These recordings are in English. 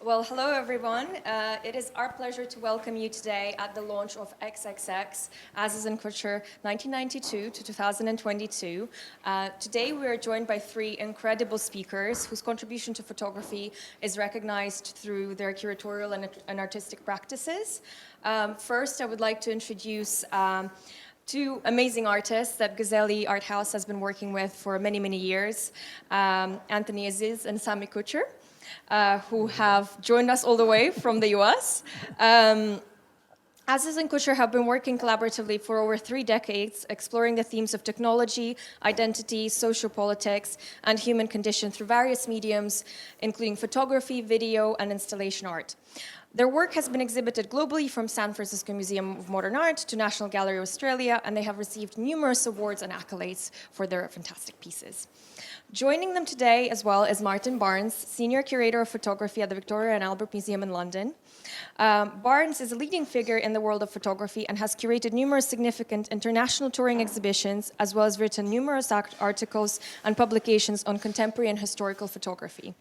Well, hello everyone. It is our pleasure to welcome you today at the launch of XXX, Aziz and Cucher, 1992 to 2022. Today we are joined by three incredible speakers whose contribution to photography is recognized through their curatorial and artistic practices. First, I would like to introduce two amazing artists that Ghazali Art House has been working with for many, many years, Anthony Aziz and Sami Cucher. Who have joined us all the way from the US. Aziz and Cucher have been working collaboratively for over 3 decades, exploring the themes of technology, identity, social politics, and human condition through various mediums, including photography, video, and installation art. Their work has been exhibited globally from San Francisco Museum of Modern Art to National Gallery of Australia, and they have received numerous awards and accolades for their fantastic pieces. Joining them today as well is Martin Barnes, Senior Curator of Photography at the Victoria and Albert Museum in London. Barnes is a leading figure in the world of photography and has curated numerous significant international touring exhibitions, as well as written numerous articles and publications on contemporary and historical photography.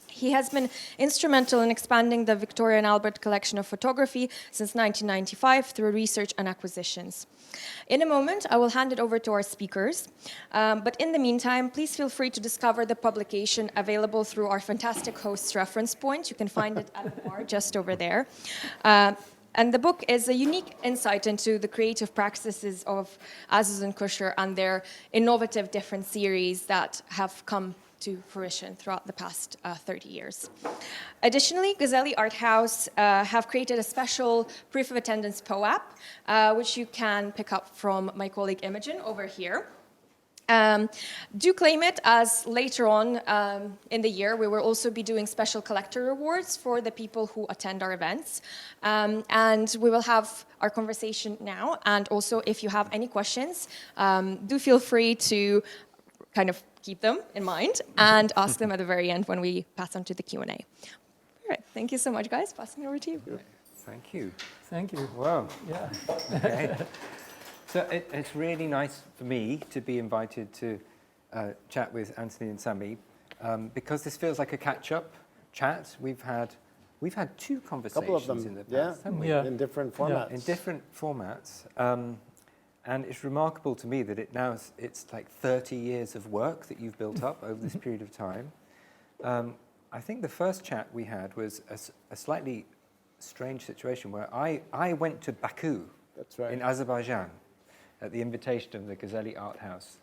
He has been instrumental in expanding the Victoria and Albert collection of photography since 1995 through research and acquisitions. In a moment, I will hand it over to our speakers. But in the meantime, please feel free to discover the publication available through our fantastic host's reference point. You can find it at the bar just over there. And the book is a unique insight into the creative practices of Aziz and Cucher and their innovative different series that have come to fruition throughout the past 30 years. Additionally, Ghazali Art House have created a special proof of attendance POAP, which you can pick up from my colleague Imogen over here. Do claim it, as later on in the year we will also be doing special collector rewards for the people who attend our events. And we will have our conversation now, and also if you have any questions, do feel free to kind of keep them in mind and ask them at the very end when we pass on to the Q&A. All right, thank you so much, guys. Passing it over to you. Thank you. Thank you. Wow. Yeah. Okay. So it's really nice for me to be invited to chat with Anthony and Sami because this feels like a catch-up chat. We've had 2 conversations in the past, haven't we? Yeah. In different formats. In different formats. And it's remarkable to me that it's like 30 years of work that you've built up over this period of time. I think the first chat we had was a slightly strange situation where I went to Baku. That's right. In Azerbaijan at the invitation of the Ghazali Art House,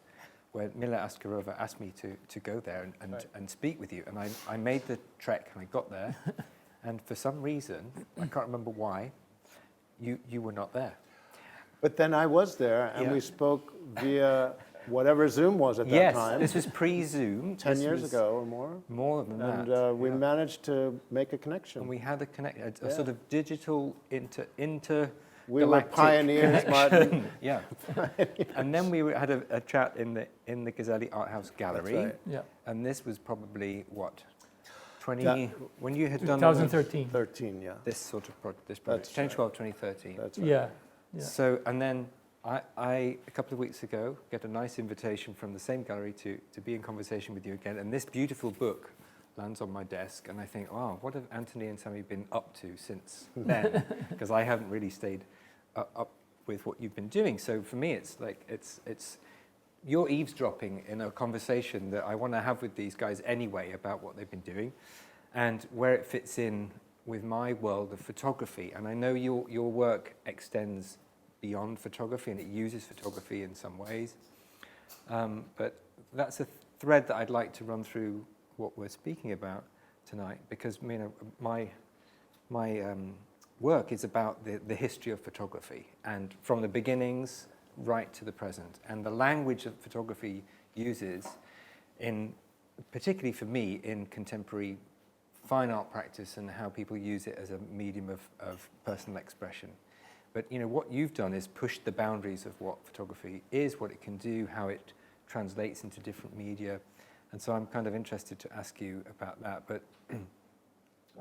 where Mila Askarova asked me to go there and speak with you. And I made the trek and I got there. And for some reason, I can't remember why, you were not there. But then I was there, and we spoke via whatever Zoom was at that time. Yes, this was pre-Zoom. 10 years ago or more. More than that. And we managed to make a connection. And we had a sort of digital inter We were pioneers, Martin. Yeah. And then we had a chat in the Ghazali Art House Gallery. That's right. Yeah. And this was probably, what, 20... when you had done... 2013. 13, yeah. This sort of this project. That's 2012, 2013. That's right. Yeah. So, and then I, a couple of weeks ago, get a nice invitation from the same gallery to be in conversation with you again. And this beautiful book lands on my desk. And I think, oh, what have Anthony and Sami been up to since then? Because I haven't really stayed up with what you've been doing. So for me, it's like, it's you're eavesdropping in a conversation that I want to have with these guys anyway about what they've been doing and where it fits in with my world of photography. And I know your work extends beyond photography and it uses photography in some ways. But that's a thread that I'd like to run through what we're speaking about tonight, because my work is about the history of photography, and from the beginnings right to the present, and the language that photography uses particularly for me, in contemporary fine art practice and how people use it as a medium of personal expression. But what you've done is pushed the boundaries of what photography is, what it can do, how it translates into different media. And so I'm kind of interested to ask you about that. But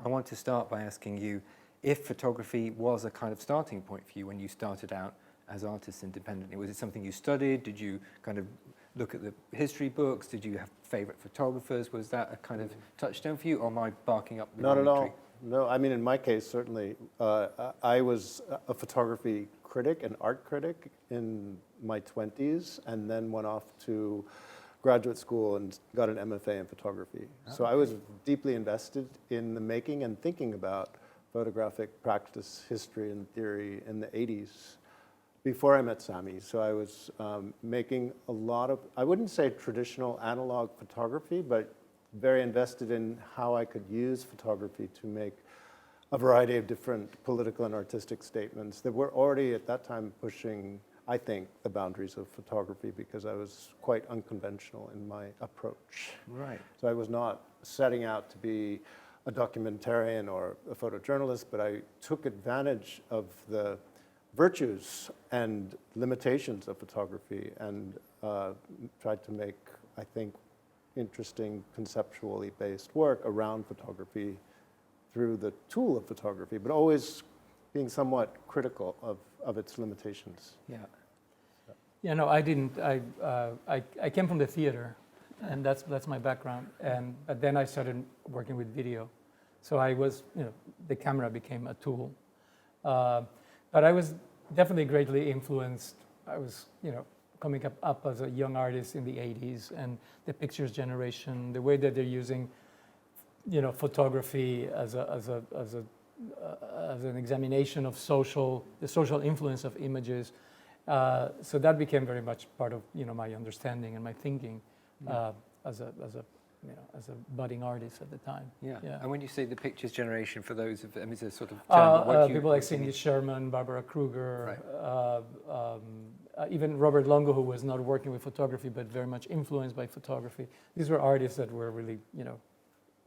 I want to start by asking you if photography was a kind of starting point for you when you started out as artists independently. Was it something you studied? Did you kind of look at the history books? Did you have favorite photographers? Was that a kind of touchstone for you, or am I barking up the Not wrong at all. tree? No, I mean, in my case, certainly, I was a photography critic, an art critic in my 20s, and then went off to graduate school and got an MFA in photography. So I was deeply invested in the making and thinking about photographic practice, history, and theory in the 80s before I met Sami. So I was making a lot of, I wouldn't say traditional analog photography, but very invested in how I could use photography to make a variety of different political and artistic statements that were already at that time pushing, I think, the boundaries of photography, because I was quite unconventional in my approach. Right. So I was not setting out to be a documentarian or a photojournalist, but I took advantage of the virtues and limitations of photography and tried to make, I think, interesting, conceptually based work around photography through the tool of photography, but always being somewhat critical of its limitations. Yeah. Yeah, no, I didn't. I came from the theater, and that's my background. But then I started working with video, so I was, the camera became a tool. But I was definitely greatly influenced. I was, coming up as a young artist in the 80s, and the pictures generation, the way that they're using, photography as an examination of the social influence of images. So that became very much part of, my understanding and my thinking as a budding artist at the time. Yeah. Yeah. And when you say the pictures generation, for those of them, is a sort of term, what do you, people like what do you Cindy mean? Sherman, Barbara Kruger, even Robert Longo, who was not working with photography but very much influenced by photography. These were artists that were really,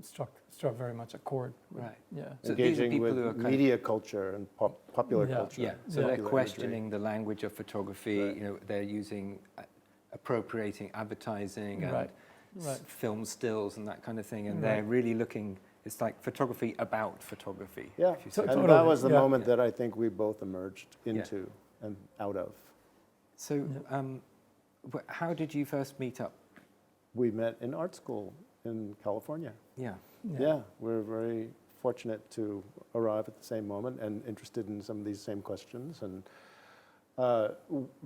struck very much a chord. Right. Yeah. So these are Engaging people with who are kind of, media culture and popular Yeah. culture. yeah, so Yeah. they're Popular questioning the language of photography. Right. They're using, appropriating advertising and Right. Right. film stills and that kind of thing, and Right. they're really looking. It's like photography about photography. Yeah, if you So- say. and Totally, that was the yeah. moment that I think we both emerged into and out of. So, how did you first meet up? We met in art school in California. Yeah. Yeah, we're very fortunate to arrive at the same moment and interested in some of these same questions, and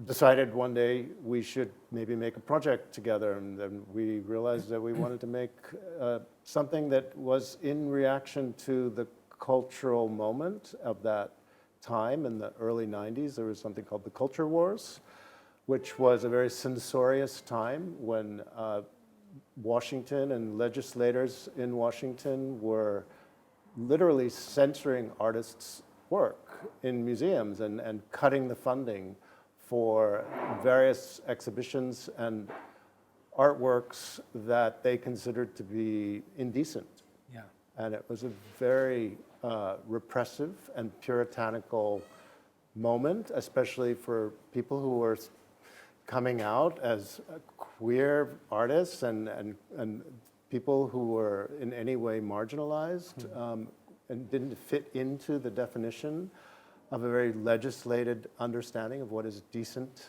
decided one day we should maybe make a project together, and then we realized that we wanted to make something that was in reaction to the cultural moment of that time in the early 90s. There was something called the Culture Wars, which was a very censorious time when Washington and legislators in Washington were literally censoring artists' work in museums and cutting the funding for various exhibitions and artworks that they considered to be indecent. Yeah. And it was a very repressive and puritanical moment, especially for people who were coming out as queer artists and people who were in any way marginalized and didn't fit into the definition of a very legislated understanding of what is decent,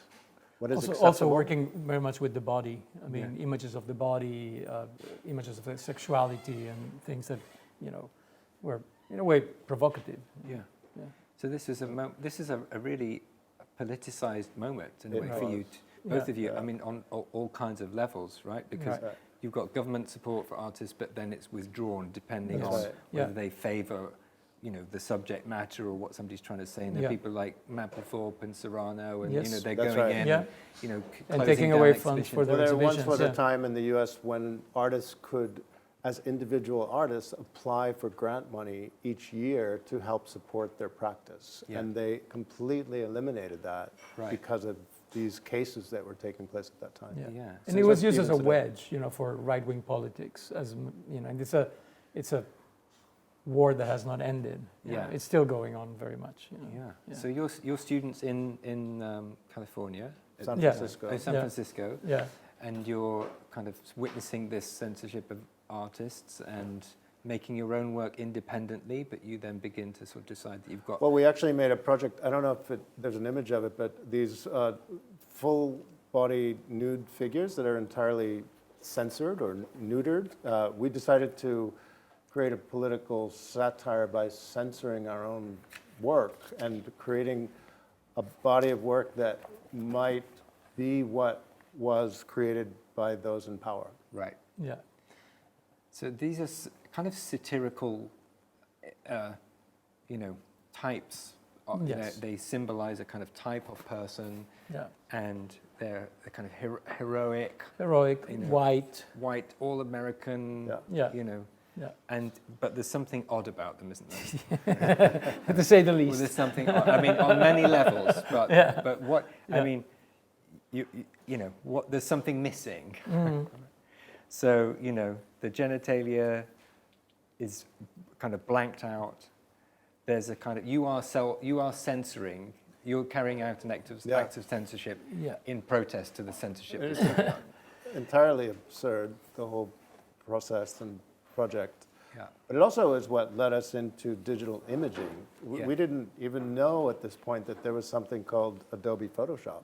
what is acceptable. Also working very much with the body. I mean, images of the body, images of sexuality, and things that were in a way provocative. Yeah. Yeah. So this is a really politicized moment in a It way for was. you, both Yeah. of you. Yeah. I mean, on all kinds of levels, right? Because Right. you've got government support for artists, but then it's withdrawn depending That's on right. whether Yeah. they favour, the subject matter or what somebody's trying to say. And there are Yeah. people like Mapplethorpe and Serrano, and Yes. they're That's going right. in, Yeah. and And closing taking down away funds for exhibitions. their Well, there once exhibitions, was a yeah. time in the U.S. when artists could, as individual artists, apply for grant money each year to help support their practice. Yeah. And they completely eliminated that Right. because of these cases that were taking place at that time. Yeah. Yeah. And So it was it's used as a even today. wedge, for right-wing politics, and it's a war that has not ended. Yeah. It's still going on very much. Yeah. Yeah. So you're students in California, San Yeah. Francisco. San Yeah. Francisco, Yeah. and you're kind of witnessing this censorship of artists and making your own work independently, but you then begin to sort of decide that you've got. Well, we actually made a project, I don't know if there's an image of it, but these full body nude figures that are entirely censored or neutered. We decided to create a political satire by censoring our own work and creating a body of work that might be what was created by those in power. Right. Yeah. So these are kind of satirical, types. Yes. They symbolize a kind of type of person, Yeah. and they're a kind of heroic, Heroic, white. white, all-American, Yeah. Yeah. But there's something odd about them, isn't there? To say the Well, least. there's something odd. I mean, on many levels, but Yeah. but what Yeah. I mean, what there's something missing. Mm. So the genitalia is kind of blanked out. There's a kind of you are censoring. You're carrying out an act of censorship Yeah. in protest to the censorship. It that's is going on. entirely absurd, the whole process and project. Yeah. But it also is what led us into digital imaging. Yeah. We didn't even know at this point that there was something called Adobe Photoshop.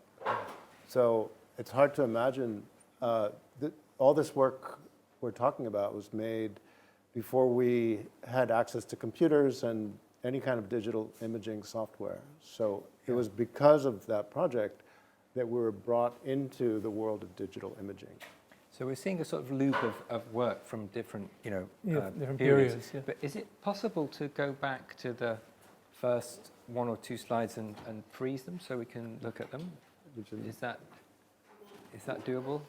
So it's hard to imagine all this work we're talking about was made before we had access to computers and any kind of digital imaging software. So it was because of that project that we were brought into the world of digital imaging. So we're seeing a sort of loop of work from different, Different periods. periods. Yeah. But is it possible to go back to the first one or two slides and freeze them so we can look at them? Is that doable?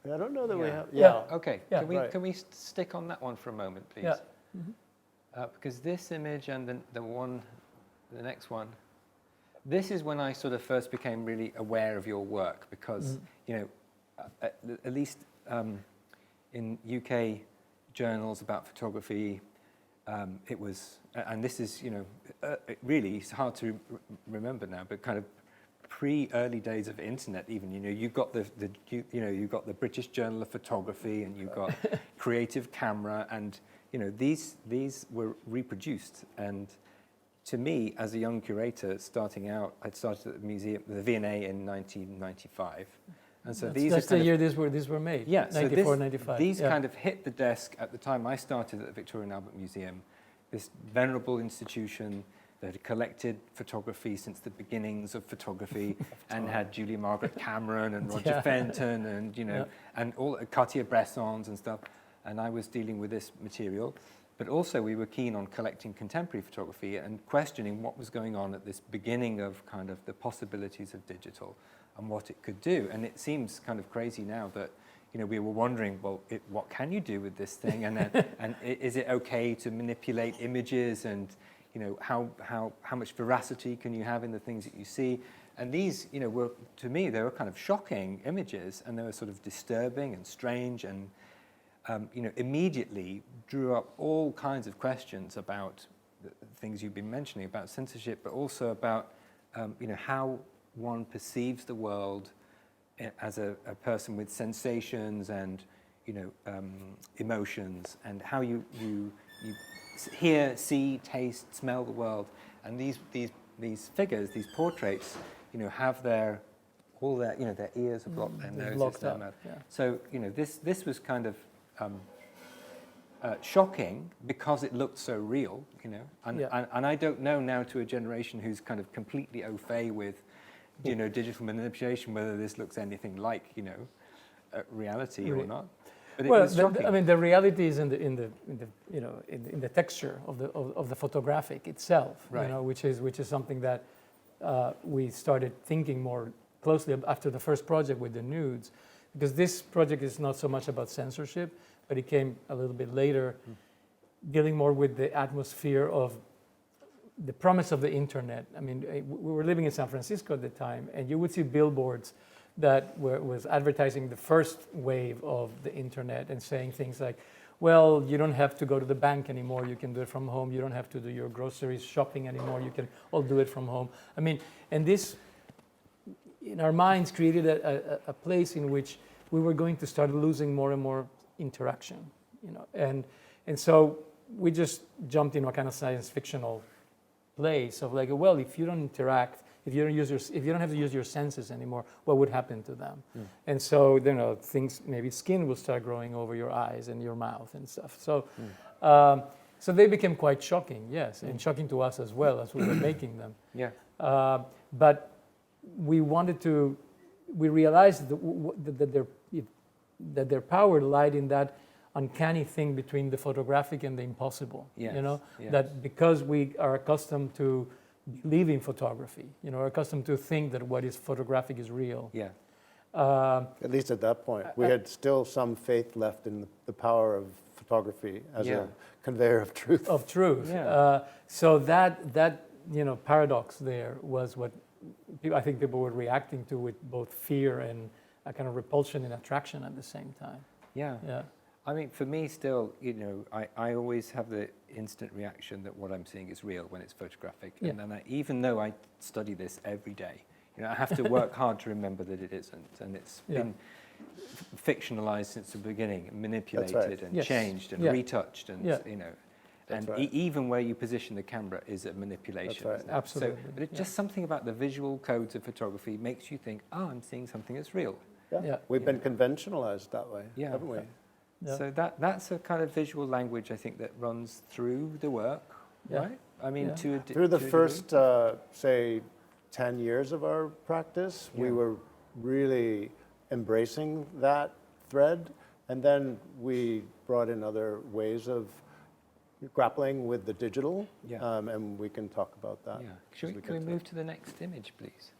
I don't know that we Yeah. have. Yeah. Okay. Yeah. Can we Right. stick on that one for a moment, please? Yeah. Because this image and the next one, this is when I sort of first became really aware of your work because at least in UK journals about photography, it was, and this is really it's hard to remember now, but kind of pre-early days of internet, even you got you got the British Journal of Photography, and you got Creative Camera, and these were reproduced. And to me, as a young curator starting out, I'd started at the museum, the V&A, in 1995, and so That's the year these were made. Yeah, 94, so 95. these Yeah. kind of hit the desk at the time I started at the Victoria and Albert Museum, this venerable institution that had collected photography since the beginnings of photography and had Julia Margaret Cameron and Roger Fenton and, and all Cartier-Bressons and stuff. And I was dealing with this material. But also we were keen on collecting contemporary photography and questioning what was going on at this beginning of kind of the possibilities of digital and what it could do. And it seems kind of crazy now that we were wondering, well, what can you do with this thing? And then, and is it okay to manipulate images? And how much veracity can you have in the things that you see? And these, were, to me, they were kind of shocking images, and they were sort of disturbing and strange, and immediately drew up all kinds of questions about the things you've been mentioning about censorship, but also about how one perceives the world as a person with sensations and emotions, and how you hear, see, taste, smell the world. And these figures, these portraits, have their ears are blocked, their noses, blocked their up, mouth. yeah. So this was kind of shocking because it looked so real, and I don't know now, to a generation who's kind of completely au fait with digital manipulation, whether this looks anything like reality or not. But it was shocking. The reality is in the texture of the photographic itself, Right. which is something that we started thinking more closely after the first project with the nudes, because this project is not so much about censorship, but it came a little bit later, dealing more with the atmosphere of the promise of the internet. I mean, we were living in San Francisco at the time, and you would see billboards that was advertising the first wave of the internet and saying things like, well, you don't have to go to the bank anymore, you can do it from home, you don't have to do your groceries shopping anymore, you can all do it from home. I mean, and this, in our minds, created a place in which we were going to start losing more and more interaction, and so we just jumped into a kind of science fictional place of like, well, if you don't interact, if you don't have to use your senses anymore, what would happen to them? And so, things, maybe skin will start growing over your eyes and your mouth and stuff. So, so they became quite shocking, yes, and shocking to us as well as we were making them. Yeah. But we realized that their power lied in that uncanny thing between the photographic and the impossible. Yes, yes. That because we are accustomed to believe in photography, are accustomed to think that what is photographic is real. Yeah. At least at that point, we had still some faith left in the power of photography as a conveyor of truth. Of truth. Yeah. So that paradox there was what I think people were reacting to with both fear and a kind of repulsion and attraction at the same time. Yeah. Yeah. I mean, for me still, I always have the instant reaction that what I'm seeing is real when it's photographic. Yeah. And then even though I study this every day, I have to work hard to remember that it isn't. And it's been fictionalized since the beginning, manipulated and changed and retouched. And, even where you position the camera is a manipulation. That's right. Absolutely. So, but it's just something about the visual codes of photography makes you think, oh, I'm seeing something that's real. Yeah. We've been conventionalized that way, haven't we? Yeah. So that's a kind of visual language, I think, that runs through the work, right? I mean, through the first, say, 10 years of our practice, we were really embracing that thread, and then we brought in other ways of grappling with the digital, and we can talk about that. Yeah. Can we move to the next image, please?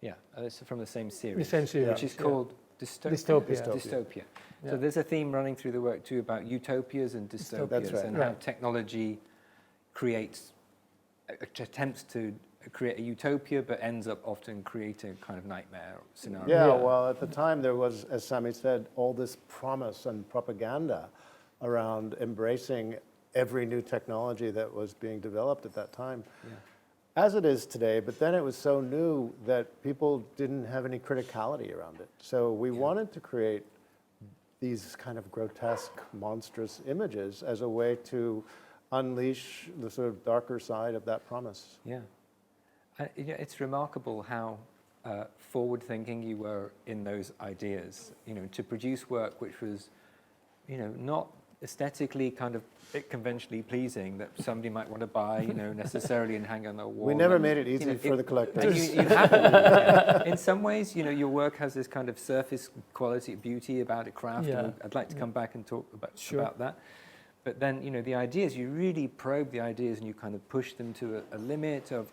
Yeah, this is from the same series. The same series, which is called Dystopia. Dystopia. Yeah. So there's a theme running through the work too about utopias and dystopias, That's right. and how technology attempts to create a utopia, but ends up often creating a kind of nightmare scenario. Yeah, well, at the time there was, as Sami said, all this promise and propaganda around embracing every new technology that was being developed at that time. Yeah. As it is today, but then it was so new that people didn't have any criticality around it. So we wanted to create these kind of grotesque, monstrous images as a way to unleash the sort of darker side of that promise. Yeah. It's remarkable how forward-thinking you were in those ideas, to produce work which was, not aesthetically kind of conventionally pleasing that somebody might want to buy, necessarily and hang on their wall. We never made it easy for the collectors. You haven't. In some ways, your work has this kind of surface quality, beauty about it, craft. Yeah. And I'd like to come back and talk about that. But then, the ideas, you really probe the ideas and you kind of push them to a limit of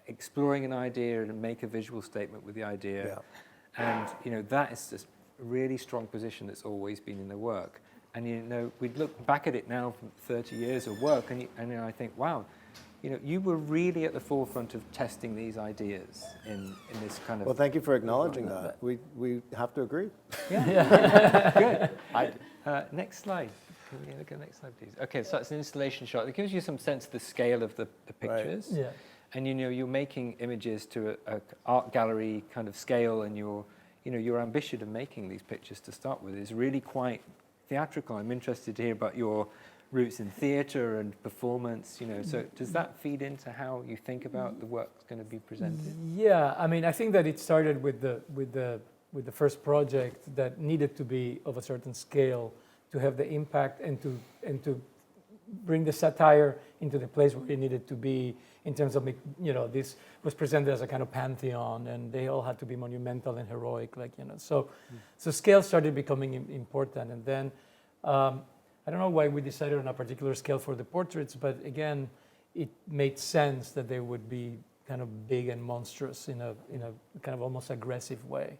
exploring an idea and make a visual statement with the idea. Yeah. And, that is just a really strong position that's always been in the work. And, we'd look back at it now from 30 years of work and I think, wow, you were really at the forefront of testing these ideas in this kind of... Well, thank you for acknowledging that. We have to agree. Yeah. Good. Next slide. Can we look at the next slide, please? Okay, so it's an installation shot. It gives you some sense of the scale of the pictures. Right. Yeah. And you're making images to a art gallery kind of scale, and your ambition of making these pictures to start with is really quite theatrical. I'm interested to hear about your roots in theatre and performance. So does that feed into how you think about the work that's going to be presented? Yeah, I mean, I think that it started with the first project that needed to be of a certain scale to have the impact and to bring the satire into the place where it needed to be in terms of, this was presented as a kind of pantheon and they all had to be monumental and heroic, so scale started becoming important. And then, I don't know why we decided on a particular scale for the portraits, but again, it made sense that they would be kind of big and monstrous in a kind of almost aggressive way.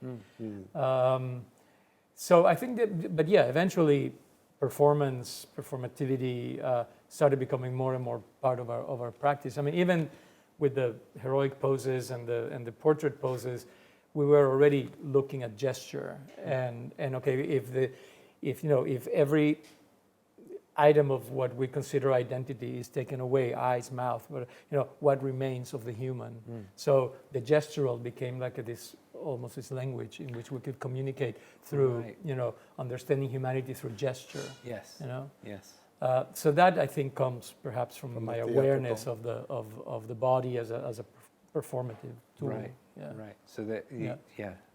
So I think that, but yeah, eventually performativity started becoming more and more part of our practice. I mean, even with the heroic poses and the portrait poses, we were already looking at gesture and okay, if every item of what we consider identity is taken away, eyes, mouth, but what remains of the human. So the gestural became like almost this language in which we could communicate through, understanding humanity through gesture. Yes. Yes. So that I think comes perhaps from my awareness of the body as a performative tool. Right, Yeah. right. So that, Yeah.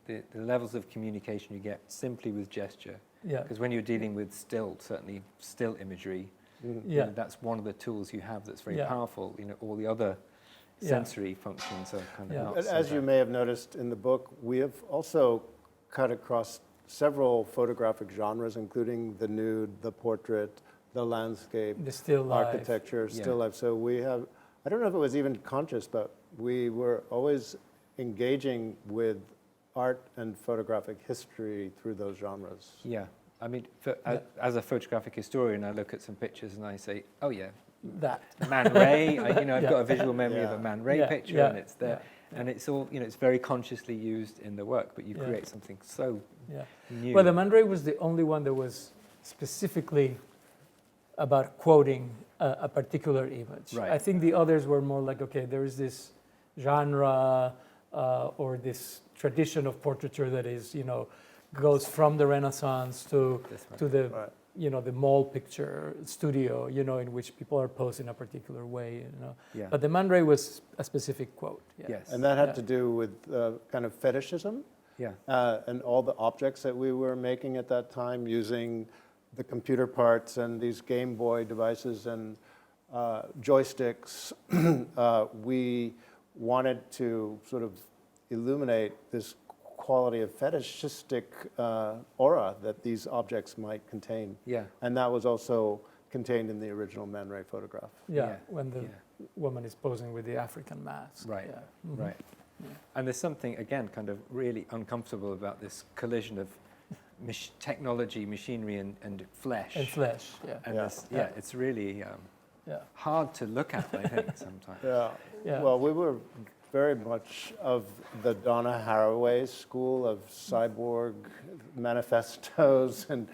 the levels of communication you get simply with gesture. Yeah. Because when you're dealing with certainly still imagery, you Yeah. know, that's one of the tools you have that's very Yeah. powerful. You know, all the other Yeah. sensory functions are kind of Yeah. not And so as you bad. may have noticed in the book, we have also cut across several photographic genres, including the nude, the portrait, the landscape, The still life. architecture, Yeah. still life. So we have, I don't know if it was even conscious, but we were always engaging with art and photographic history through those genres. Yeah. I mean, as a photographic historian, I look at some pictures and I say, oh yeah, That. Man Ray. I've Yeah. got a visual memory of a Yeah. Man Ray Yeah, picture, yeah, and it's there, yeah, and it's all, you know, it's very consciously used in the work, but you Yeah. create something so Yeah. new. Well, the Man Ray was the only one that was specifically about quoting a particular image. Right. I think the others were more like, okay, there is this genre or this tradition of portraiture that is, you know, goes from the Renaissance to This one. the Right. you know, the mall picture studio, you know, in which people are posed in a particular way, you know. Yeah. But the Man Ray was a specific quote. Yeah. Yes. And that had Yeah. to do with kind of fetishism Yeah. and all the objects that we were making at that time using the computer parts and these Game Boy devices and joysticks. We wanted to sort of illuminate this quality of fetishistic aura that these objects might contain. Yeah. And that was also contained in the original Man Ray photograph. Yeah, Yeah, when the yeah. woman is posing with the African mask. Right. Yeah. Mhm. Right. And there's something, again, kind of really uncomfortable about this collision of technology, machinery, and flesh. And flesh, yeah. And Yeah. this, it's really Yeah. hard to look at, I think, sometimes. Yeah. Yeah. Well, we were very much of the Donna Haraway school of cyborg manifestos, and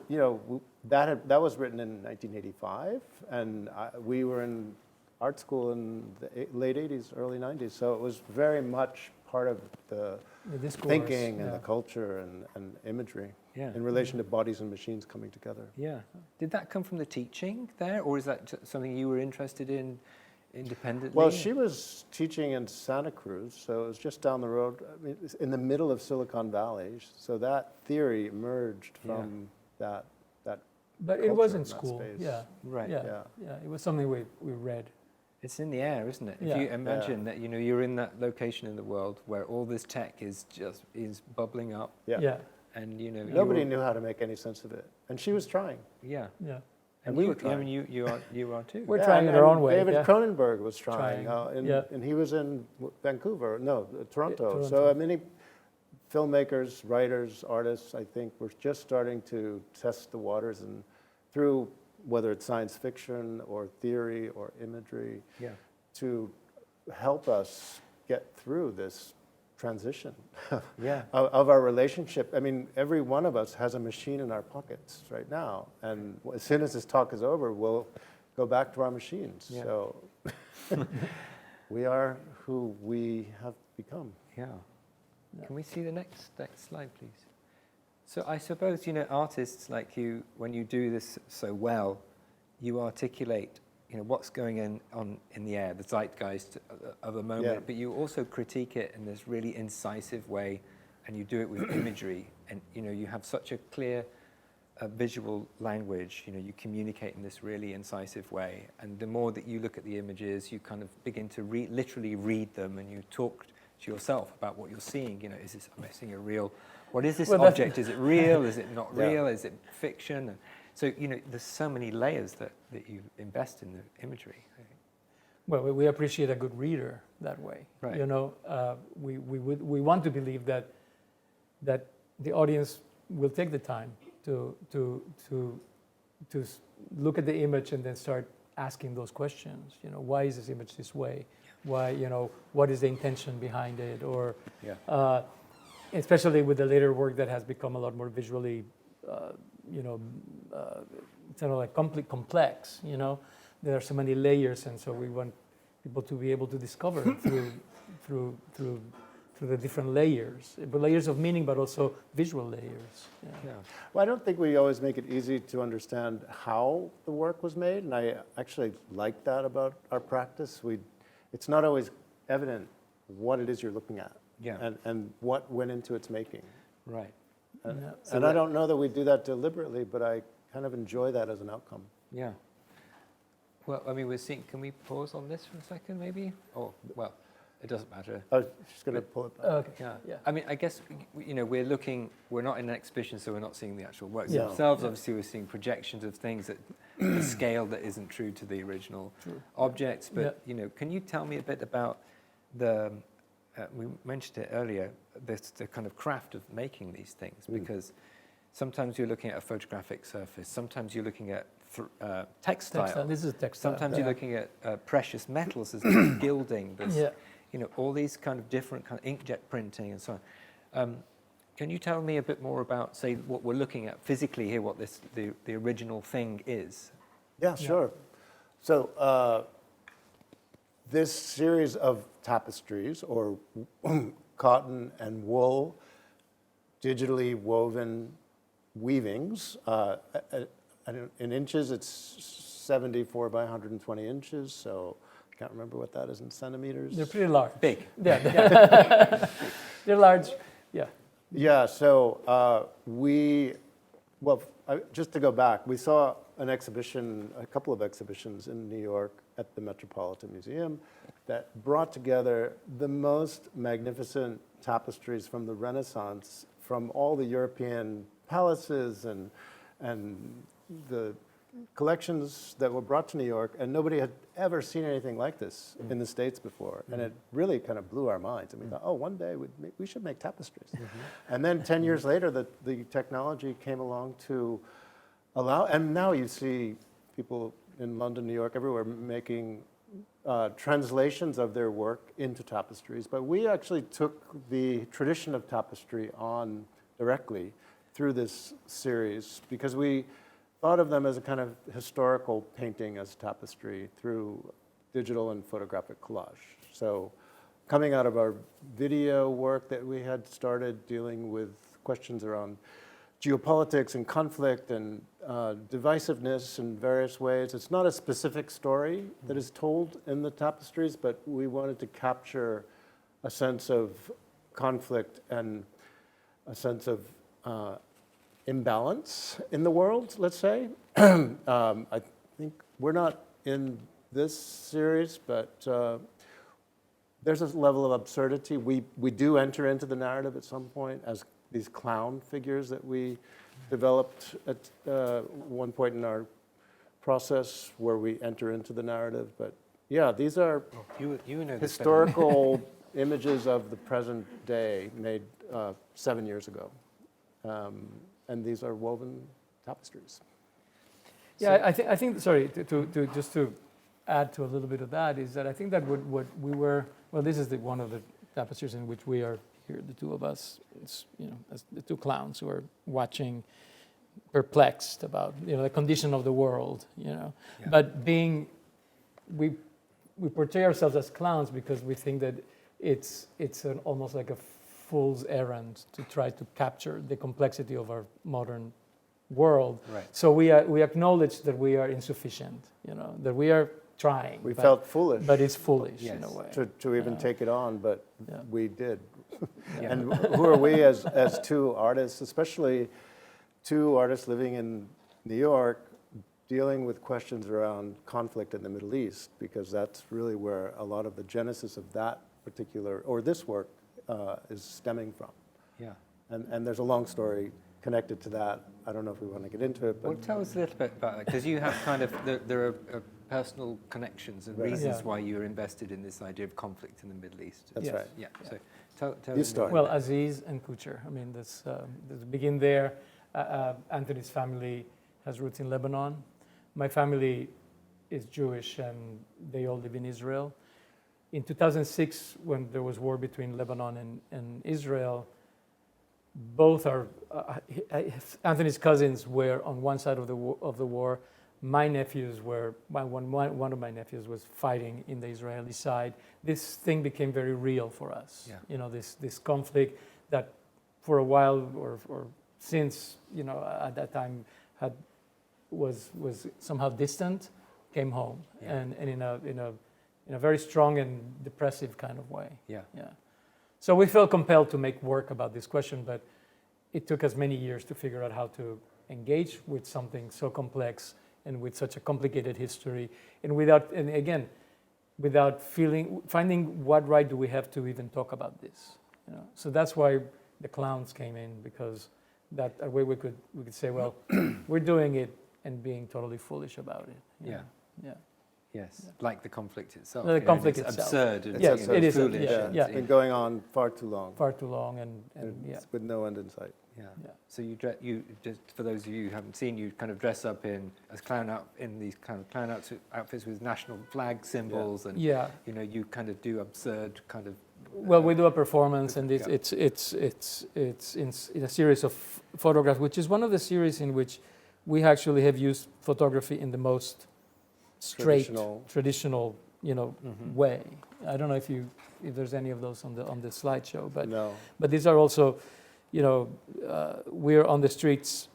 you know, that was written in 1985, and we were in art school in the late 80s, early 90s, so it was very much part of the discourse, thinking and yeah. the culture and imagery Yeah. in relation to bodies and machines coming together. Yeah. Did that come from the teaching there, or is that something you were interested in independently? Well, she was teaching in Santa Cruz, so it was just down the road, I mean, it's in the middle of Silicon Valley. So that theory emerged from that. But it culture was in in that school, space. yeah. Right. Yeah. Yeah. Yeah, it was something we read. It's in the air, isn't it? Yeah. If you imagine that, you know, you're in that location in the world where all this tech is bubbling up, Yeah. and you know Nobody knew how to make any sense of it, and she was trying. Yeah. Yeah. And we you, were trying. I mean, you are too. We're trying in our own way. David yeah. Cronenberg was trying, Trying, yeah. and he was in Vancouver, no, Toronto. So Toronto. many filmmakers, writers, artists, I think, were just starting to test the waters, and through whether it's science fiction or theory or imagery, Yeah. to help us get through this transition Yeah. of our relationship. I mean, every one of us has a machine in our pockets right now, and as soon as this talk is over, we'll go back to our machines. Yeah. So we are who we have become. Yeah. Can we see the next slide, please? So I suppose, you know, artists like you, when you do this so well, you articulate, you know, what's going on in the air, the zeitgeist of the moment, Yeah. but you also critique it in this really incisive way, and you do it with imagery, and, you know, you have such a clear visual language, you know, you communicate in this really incisive way, and the more that you look at the images, you kind of begin to literally read them, and you talk to yourself about what you're seeing. You know, am I seeing a real, what is this Well, object? Is it real? Is it not Yeah. real? Is it fiction? And so, you know, there's so many layers that you invest in the imagery, I think. Well, we appreciate a good reader that way. Right. You know, we want to believe that the audience will take the time to look at the image and then start asking those questions. You know, why is this image this way? Why, you know, what is the intention behind it? Or, Yeah. especially with the later work that has become a lot more visually, sort of like complex. You know, there are so many layers, and so we want people to be able to discover through the different layers, but layers of meaning, but also visual layers. Yeah. Yeah. Well, I don't think we always make it easy to understand how the work was made, and I actually like that about our practice. It's not always evident what it is you're looking at, Yeah. and what went into its making. Right. And, Yeah. So and I that- don't know that we do that deliberately, but I kind of enjoy that as an outcome. Yeah. Well, I mean, we're seeing. Can we pause on this for a second, maybe? Oh, well, it doesn't matter. I was just going to pull it back. Okay. Yeah. Yeah. I mean, I guess we're looking. We're not in an exhibition, so we're not seeing the actual works Yeah. themselves. Yeah. Obviously, we're seeing projections of things at a scale that isn't true to the original objects. But can you tell me a bit about the? We mentioned it earlier. The kind of craft of making these things, because sometimes you're looking at a photographic surface. Sometimes you're looking at textile. This is textile. Sometimes you're looking at precious metals as gilding. There's, all these kind of different kind of inkjet printing and so on. Can you tell me a bit more about, say, what we're looking at physically here, what the original thing is? Yeah, sure. So this series of tapestries, or cotton and wool, digitally woven weavings, in inches, it's 74 by 120 inches, so I can't remember what that is in centimeters. They're pretty large. Big. Yeah. They're large. Yeah. Yeah, so just to go back, we saw a couple of exhibitions in New York at the Metropolitan Museum that brought together the most magnificent tapestries from the Renaissance, from all the European palaces and the collections that were brought to New York, and nobody had ever seen anything like this in the States before. And it really kind of blew our minds. And we thought, oh, one day we should make tapestries. And then 10 years later, the technology came along to allow, and now you see people in London, New York, everywhere making translations of their work into tapestries. But we actually took the tradition of tapestry on directly through this series, because we thought of them as a kind of historical painting as tapestry through digital and photographic collage. So coming out of our video work that we had started dealing with questions around geopolitics and conflict and divisiveness in various ways. It's not a specific story that is told in the tapestries, but we wanted to capture a sense of conflict and a sense of imbalance in the world, let's say. I think we're not in this series, but there's a level of absurdity. We do enter into the narrative at some point as these clown figures that we developed at one point in our process, where we enter into the narrative. But yeah, these are You know this historical images of the present day made 7 years ago. And these are woven tapestries. Yeah, I think. Sorry, to just to add to a little bit of that, is that I think that what we were. Well, this is one of the tapestries in which we are here, the two of us. It's as the two clowns who are watching, perplexed about the condition of the world. Yeah. But we portray ourselves as clowns because we think that it's almost like a fool's errand to try to capture the complexity of our modern world. Right. So we acknowledge that we are insufficient, that we are trying. We felt foolish but it's foolish Yes. in a way. to even take it on, but Yeah. we did. Yeah. And who are we as two artists, especially two artists living in New York, dealing with questions around conflict in the Middle East, because that's really where a lot of the genesis of that particular, or this work, is stemming from. Yeah. And there's a long story connected to that. I don't know if we want to get into it, but Well, tell us a little bit about that, because you have kind of, there are personal connections and Right. reasons Yeah. why you're invested in this idea of conflict in the Middle East. that's Yes. right. Yeah, so tell You us a start. bit. Well, Aziz and Cucher. I mean, let's begin there. Anthony's family has roots in Lebanon. My family is Jewish, and they all live in Israel. In 2006, when there was war between Lebanon and Israel, both are Anthony's cousins were on one side of the war. My nephews were one of my nephews was fighting in the Israeli side. This thing became very real for us. Yeah. This conflict that for a while or since at that time was somehow distant, came home. Yeah. And in a in a very strong and depressive kind of way. Yeah. Yeah. So we felt compelled to make work about this question, but it took us many years to figure out how to engage with something so complex and with such a complicated history, and without finding what right do we have to even talk about this. So that's why the clowns came in, because that a way we could say, well, we're doing it and being totally foolish about it. Yeah. Yeah. Yes, like the conflict itself. The conflict it's itself. absurd. And Yes, it is. foolish. Yeah. It's been going on far too long. Far too long, and yeah. It's with no end in sight. Yeah. Yeah. So you just for those of you who haven't seen, you kind of dress up in these kind of clown outfits with national flag symbols, and Yeah. you kind of do absurd kind of. Well, we do a performance, and Yeah. it's in a series of photographs, which is one of the series in which we actually have used photography in the most straight, traditional way. I don't know if there's any of those on the slideshow, but No. but these are also, we're on the streets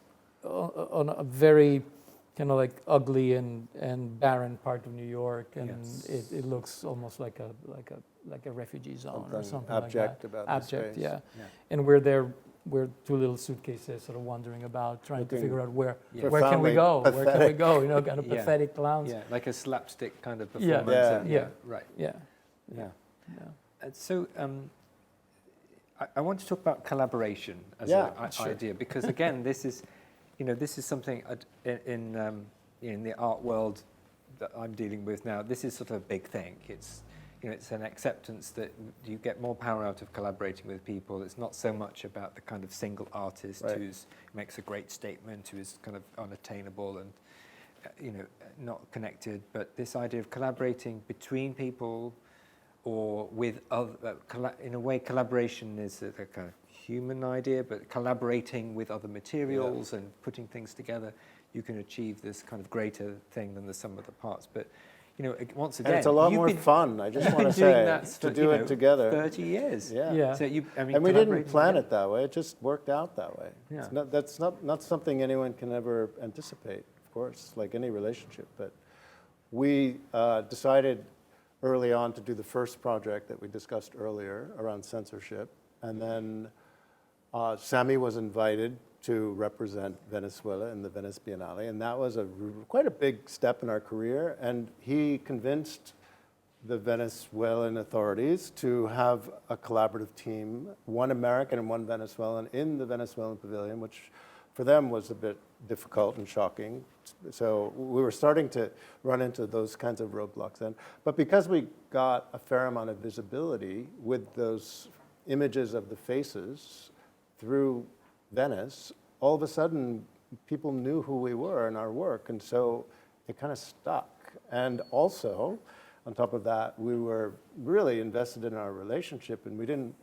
on a very kind of like ugly and barren part of New York, and Yes. it looks almost like a refugee zone or something abject like that. about the Abject, space. yeah. Yeah. And we're there. We're two little suitcases, sort of wandering about, trying to Looking figure out where can we profoundly go? Where can we pathetic. go? Kind of Yeah. pathetic clowns. Yeah, like a slapstick kind of Yeah. performance. Yeah. and- Yeah. Right. Yeah. Yeah. Yeah. So I want to talk about collaboration as Yeah, an sure. idea, because again, this is something in the art world that I'm dealing with now. This is sort of a big thing. It's an acceptance that you get more power out of collaborating with people. It's not so much about the kind of single artist Right. who makes a great statement, who is kind of unattainable and not connected. But this idea of collaborating between people, or with other, in a way, collaboration is a kind of human idea, but collaborating with other materials and putting things together, you can achieve this kind of greater thing than the sum of the parts. But once again, And it's a lot you've more been- fun, I just you've want to been doing say, that to for, do it together. 30 years. Yeah. Yeah. So And we didn't collaborating plan together. it that way, it just worked out that way. Yeah. That's not something anyone can ever anticipate, of course, like any relationship. But we decided early on to do the first project that we discussed earlier around censorship. And then Sammy was invited to represent Venezuela in the Venice Biennale. And that was quite a big step in our career. And he convinced the Venezuelan authorities to have a collaborative team, one American and one Venezuelan, in the Venezuelan pavilion, which for them was a bit difficult and shocking. So we were starting to run into those kinds of roadblocks then. But because we got a fair amount of visibility with those images of the faces through Venice, all of a sudden people knew who we were and our work, and so it kind of stuck. And also, on top of that, we were really invested in our relationship, and we didn't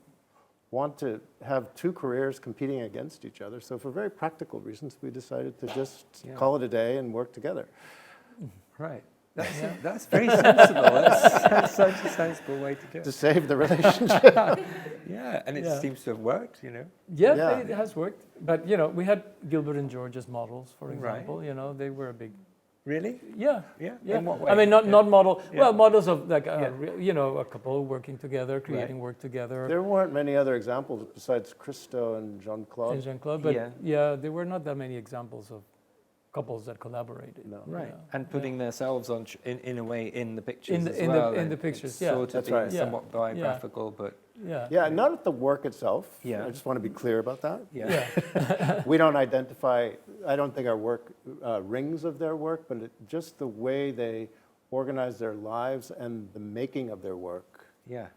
want to have two careers competing against each other. So for very practical reasons, we decided to just call it a day and work together. Right. That's very sensible. That's such a sensible way to do To it. save the relationship. Yeah, and it Yeah. seems to have worked, Yeah, Yeah. it has worked. But we had Gilbert and George as models, for Right. example. They were a big. Really? Yeah. Yeah? Yeah. In what way? I mean, not model. Yeah. Well, models of like Yeah. a couple working together, creating work together. There weren't many other examples besides Christo and Jean-Claude. And Jean-Claude, but Yeah. there were not that many examples of couples that collaborated. No. Right, Yeah. and putting themselves on in a way in the pictures In the- as in the- well. in and the pictures, it's yeah. sort of That's being right. Yeah. somewhat biographical, but Yeah. Yeah, not at the work itself. Yeah. I just want to be clear about that. yeah, Yeah. We don't identify, I don't think our work rings of their work, but just the way they organize their lives and the making of their work yeah,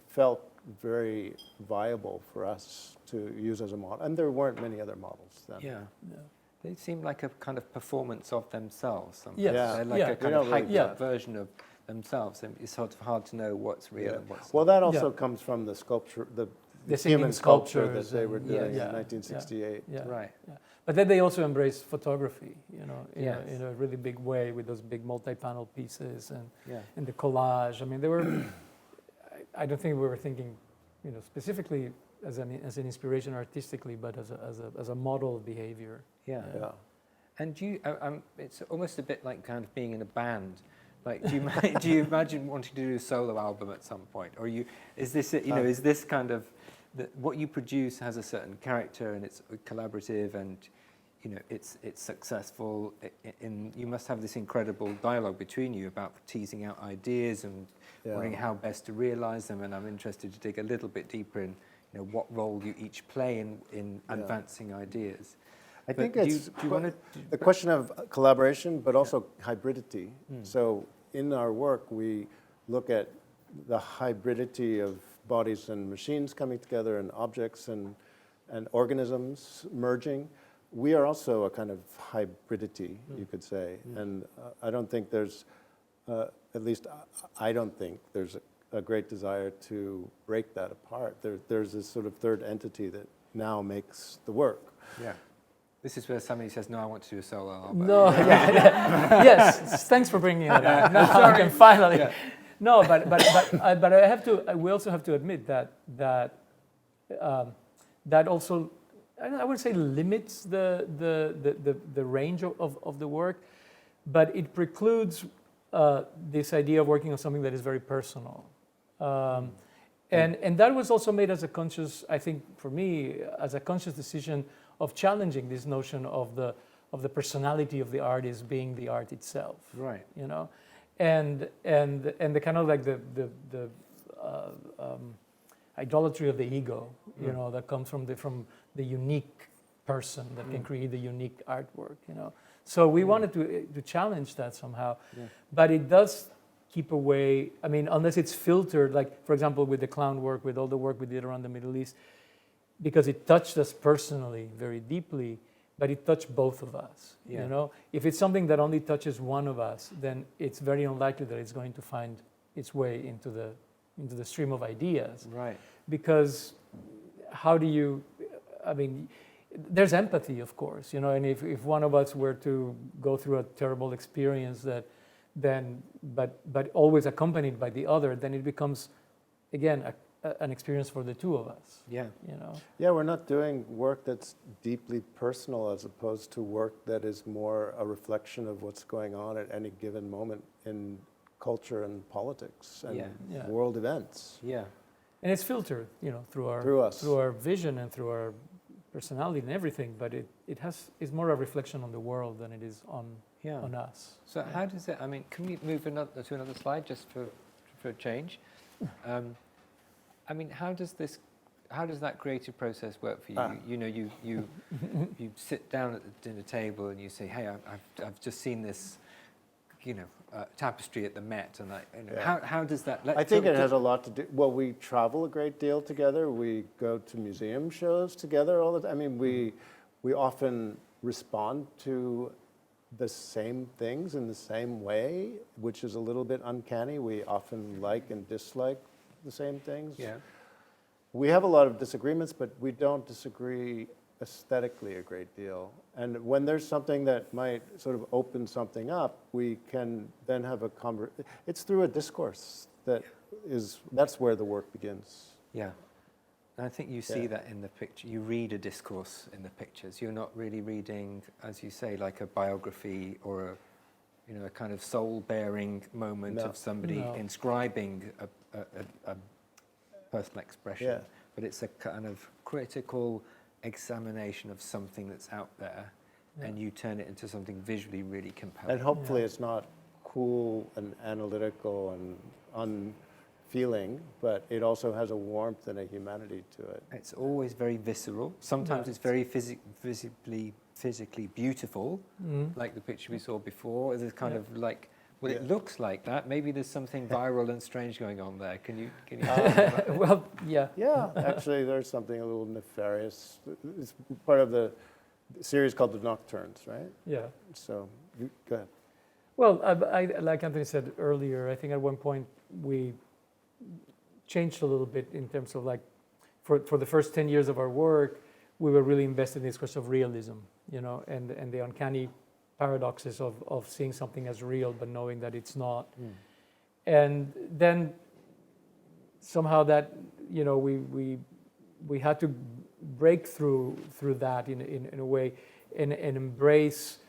felt very viable for us to use as a model. And there weren't many other models then. yeah. Yeah. They seem like a kind of performance of themselves. Somehow. Yes. Yeah. They're like Yeah. a kind We of don't really hyped do up that. version of themselves, and it's sort of hard to know what's real Yeah. and what's Well, not. that also Yeah. comes from the sculpture, the singing human sculpture that sculptures they were and- doing yeah. in 1968. Yeah. Right. Yeah. But then they also embraced photography, Yes. in a really big way with those big multi-panel pieces and Yeah. the collage. I mean, they were. I don't think we were thinking, specifically as an inspiration artistically, but as a model of behavior. Yeah. Yeah. And it's almost a bit like kind of being in a band, Like, do you imagine wanting to do a solo album at some point, or is this is this kind of what you produce has a certain character and it's collaborative and it's successful. You must have this incredible dialogue between you about teasing out ideas and wondering how best to realize them. And I'm interested to dig a little bit deeper in what role you each play in advancing ideas. I think it's do you want to the question of collaboration, but also hybridity. So in our work, we look at the hybridity of bodies and machines coming together, and objects and organisms merging. We are also a kind of hybridity, you could say. And I don't think there's, at least I don't think there's a great desire to break that apart. There's this sort of third entity that now makes the work. Yeah. This is where somebody says, no, I want to do a solo album. No, yes, thanks for bringing it up. Now I can finally. Yeah. No, but I have to. We also have to admit that also, I wouldn't say limits the range of the work, but it precludes this idea of working on something that is very personal. And that was also made as a conscious, I think, for me, as a conscious decision of challenging this notion of the personality of the artist being the art itself. Right. And the kind of like the idolatry of the ego, that comes from the unique person that can create the unique artwork. So we wanted to challenge that somehow, but it does keep away. I mean, unless it's filtered, like for example with the clown work, with all the work we did around the Middle East, because it touched us personally very deeply, but it touched both of us. If it's something that only touches one of us, then it's very unlikely that it's going to find its way into the stream of ideas. Right. Because how do you? I mean, there's empathy, of course, and if one of us were to go through a terrible experience but always accompanied by the other, then it becomes, again, an experience for the two of us. Yeah. Yeah, we're not doing work that's deeply personal as opposed to work that is more a reflection of what's going on at any given moment in culture and politics and world events. Yeah. And it's filtered, through our vision and through our personality and everything, but it's more a reflection on the world than it is on us. So how does it? I mean, can we move to another slide just for a change? I mean, how does that creative process work for you? You sit down at the dinner table and you say, "Hey, I've just seen this, tapestry at the Met," and how does that? I think it has a lot to do. Well, we travel a great deal together. We go to museum shows together all the time. I mean, we often respond to the same things in the same way, which is a little bit uncanny. We often like and dislike the same things. Yeah. We have a lot of disagreements, but we don't disagree aesthetically a great deal. And when there's something that might sort of open something up, we can then have a conversation. It's through a discourse that's where the work begins. Yeah. And I think you see that in the picture. You read a discourse in the pictures. You're not really reading, as you say, like a biography or a kind of soul-bearing moment of somebody inscribing a personal expression. But it's a kind of critical examination of something that's out there, and you turn it into something visually really compelling. And hopefully it's not cool and analytical and unfeeling, but it also has a warmth and a humanity to it. It's always very visceral. Sometimes it's very physically beautiful, like the picture we saw before. There's kind of like, it looks like that. Maybe there's something viral and strange going on there. Can you talk about that? Well, yeah. Yeah, actually there's something a little nefarious. It's part of the series called The Nocturnes, right? Yeah. So, go ahead. Well, I like Anthony said earlier, I think at one point we changed a little bit in terms of like, for the first 10 years of our work, we were really invested in this question of realism, and the uncanny paradoxes of seeing something as real but knowing that it's not. And then somehow that, we had to break through that in a way and embrace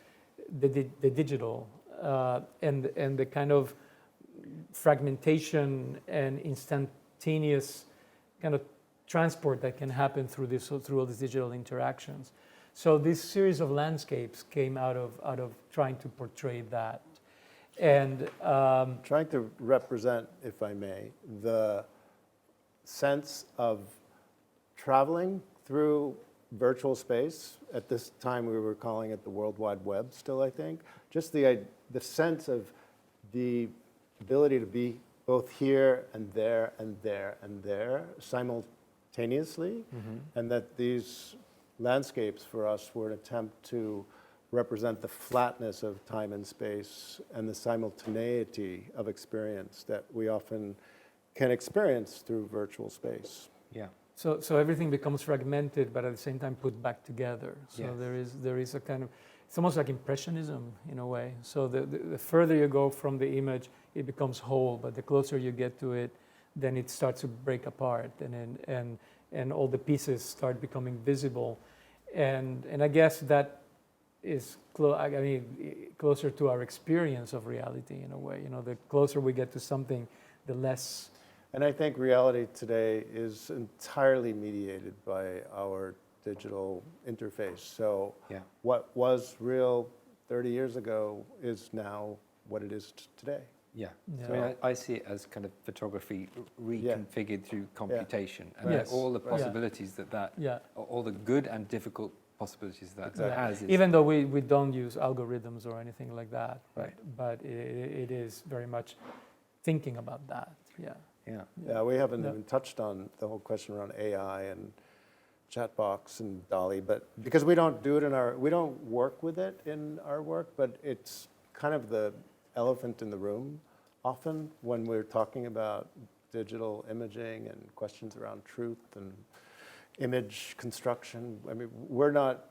the digital and the kind of fragmentation and instantaneous kind of transport that can happen through all these digital interactions. So this series of landscapes came out of trying to portray that. And Trying to represent, if I may, the sense of traveling through virtual space. At this time, we were calling it the World Wide Web still, I think. Just the sense of the ability to be both here and there and there and there simultaneously, and that these landscapes for us were an attempt to represent the flatness of time and space and the simultaneity of experience that we often can experience through virtual space. Yeah. so everything becomes fragmented, but at the same time put back together. So Yes. there is a kind of, it's almost like impressionism in a way. So the further you go from the image, it becomes whole, but the closer you get to it, then it starts to break apart, and all the pieces start becoming visible. And I guess that is closer to our experience of reality in a way. You know, the closer we get to something, the less. And I think reality today is entirely mediated by our digital interface. So Yeah. what was real 30 years ago is now what it is today. Yeah. Yeah. So I mean, I see it as kind of photography reconfigured through computation, and Yes. all the Right. possibilities that Yeah. all the good and difficult possibilities that Exactly. has. Is, Even though we don't use algorithms or anything like that, Right. but it is very much thinking about that. Yeah. yeah. Yeah, we haven't No. even touched on the whole question around AI and chatbox and Dolly, but because we don't do it we don't work with it in our work, but it's kind of the elephant in the room often when we're talking about digital imaging and questions around truth and image construction. I mean, we're not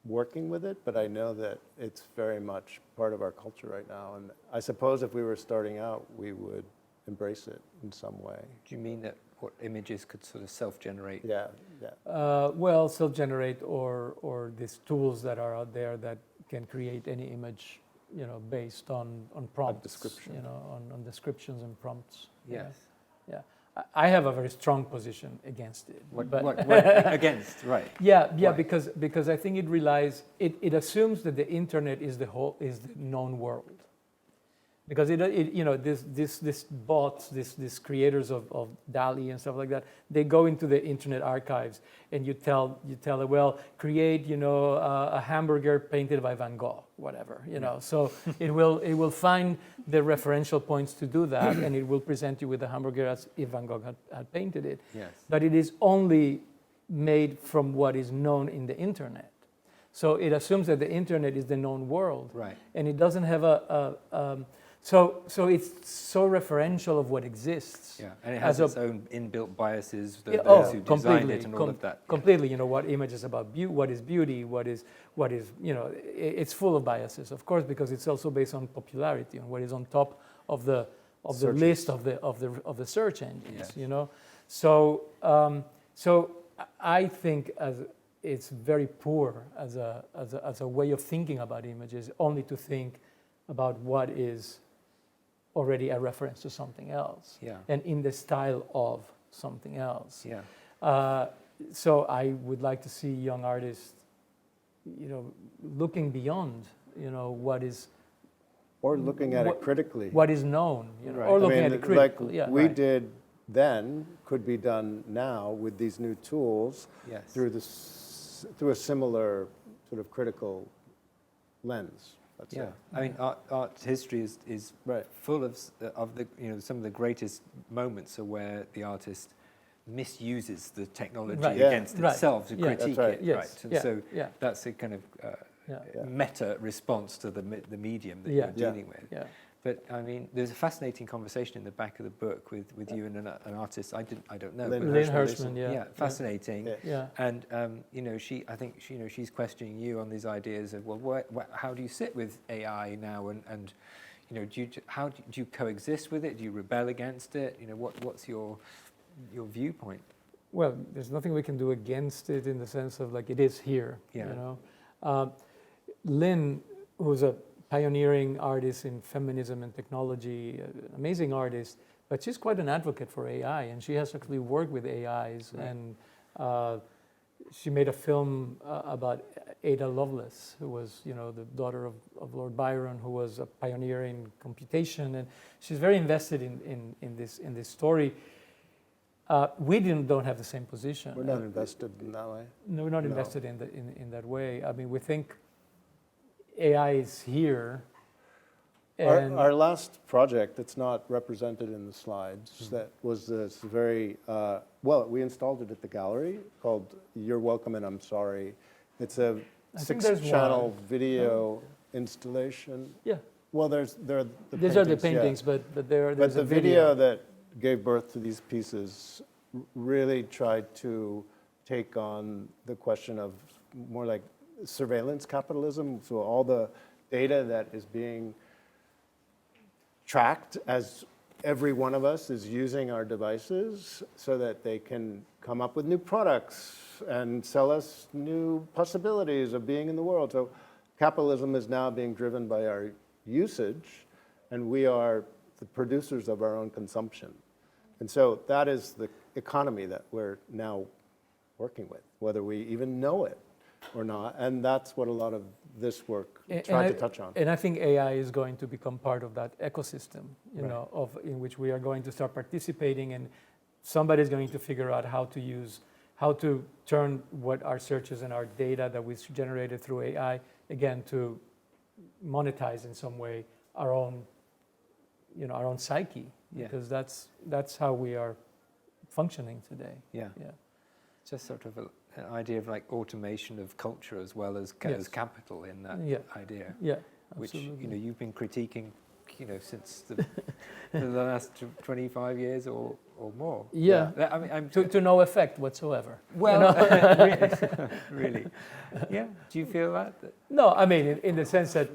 working with it, but I know that it's very much part of our culture right now. And I suppose if we were starting out, we would embrace it in some way. Do you mean that what images could sort of self-generate? Yeah, yeah. Well, self-generate or these tools that are out there that can create any image, you know, based on prompts, description. you know, on descriptions and prompts. Yes. Yeah. I have a very strong position against it. What but against? Right. Yeah, Why? because I think it assumes that the internet is the known world. Because this bots, these creators of DALL-E and stuff like that, they go into the internet archives and you tell it, well, create a hamburger painted by Van Gogh, whatever, So it will find the referential points to do that, and it will present you with the hamburger as if Van Gogh had painted it. Yes. But it is only made from what is known in the internet. So it assumes that the internet is the known world, Right. and it doesn't have so it's so referential of what exists. Yeah, and it has as its own inbuilt biases. Yeah, Those who designed completely, it and all of that. Yeah. completely. What image is about what is beauty, what is it's full of biases, of course, because it's also based on popularity, on what is on top of the list of the search engines. Yes. So I think it's very poor as a way of thinking about images, only to think about what is already a reference to something else, Yeah. and in the style of something else. Yeah. So I would like to see young artists, looking beyond, what is Or looking at it critically. what is known, Right. or I looking at it critically. Like Yeah. we Right. did then could be done now with these new tools Yes. through a similar sort of critical lens. Let's Yeah. say. I mean, art history is Right. full of the some of the greatest moments are where the artist misuses the technology Right. Yeah. against Right. itself to Yeah. critique That's right. it. Yes. Right. And Yeah. so Yeah. that's a kind of Yeah. Yeah. meta response to the medium that Yeah. you're dealing with. Yeah. But I mean, there's a fascinating conversation in the back of the book with you and an artist I don't know. Lynn but Lynn Hirschman, Hirschman, yeah. Yeah, fascinating. Yeah. Yeah. And I think she's questioning you on these ideas of how do you sit with AI now, and how do you coexist with it? Do you rebel against it? What's your viewpoint? Well, there's nothing we can do against it in the sense of like it is here. Yeah. Lynn, who's a pioneering artist in feminism and technology, amazing artist, but she's quite an advocate for AI, and she has actually worked with AIs, Right. and she made a film about Ada Lovelace, who was, the daughter of Lord Byron, who was a pioneer in computation, and she's very invested in this story. We don't have the same position. We're not invested in that way. No, we're not No. invested in that way. I mean, we think AI is here. And Our last project that's not represented in the slides, that was this very, we installed it at the gallery called You're Welcome and I'm Sorry. It's a I think there's 6-channel one. video installation. yeah, There are the these are the yeah. paintings, but there's But the a video that gave birth to these pieces really tried to take on the question of more like surveillance capitalism. So all the data that is being tracked as every one of us is using our devices so that they can come up with new products and sell us new possibilities of being in the world. So capitalism is now being driven by our usage, and we are the producers of our own consumption. And so that is the economy that we're now working with, whether we even know it or not. And that's what a lot of this work tried to touch on. And I think AI is going to become part of that ecosystem, Right. in which we are going to start participating, and somebody's going to figure out how to turn what our searches and our data that we generated through AI, again, to monetize in some way our own psyche, Yeah. because that's how we are functioning today. Yeah. Yeah. Just sort of an idea of like automation of culture as well as Yes. capital in that Yeah. idea, Yeah, which absolutely. you've been critiquing, since the last 25 years or more. Yeah. I mean, I'm To no effect whatsoever. well, really. Yeah. Do you feel that? No, I mean, in the sense that,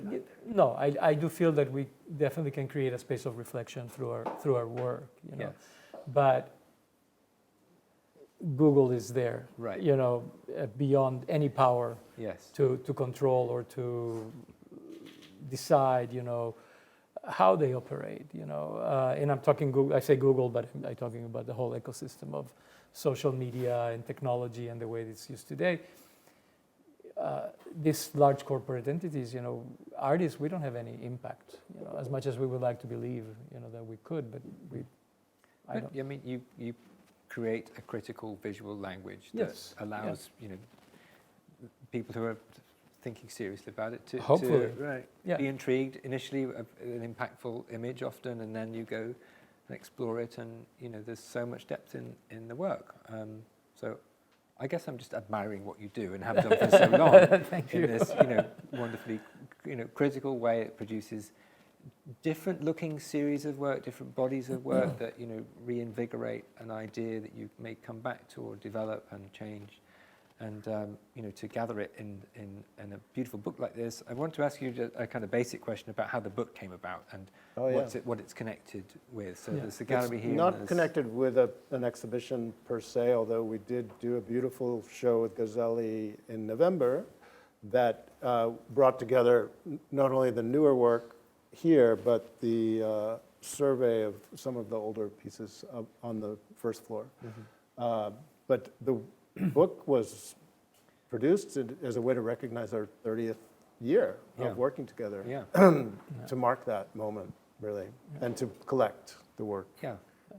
no, I do feel that we definitely can create a space of reflection through our work, Yes. But Google is there, Right. beyond any power Yes. to control or to decide, how they operate, and I'm talking Google, I say Google, but I'm talking about the whole ecosystem of social media and technology and the way it's used today. These large corporate entities, artists, we don't have any impact, as much as we would like to believe, that we could, but I don't. I mean, you create a critical visual language that Yes. allows people who are thinking seriously about it to Hopefully. Yeah. be intrigued initially of an impactful image often, and then you go and explore it, and there's so much depth in the work. So I guess I'm just admiring what you do and have done for so long. Thank in you. this wonderfully critical way. It produces different looking series of work, different bodies of work that reinvigorate an idea that you may come back to or develop and change. And to gather it in a beautiful book like this, I want to ask you a kind of basic question about how the book came about and what it's connected with. So there's the gallery here. Not connected with an exhibition per se, although we did do a beautiful show with Gazzelli in November that brought together not only the newer work here, but the survey of some of the older pieces on the first floor. Mm-hmm. But the book was produced as a way to recognize our 30th year of working together, to mark that moment, really, and to collect the work,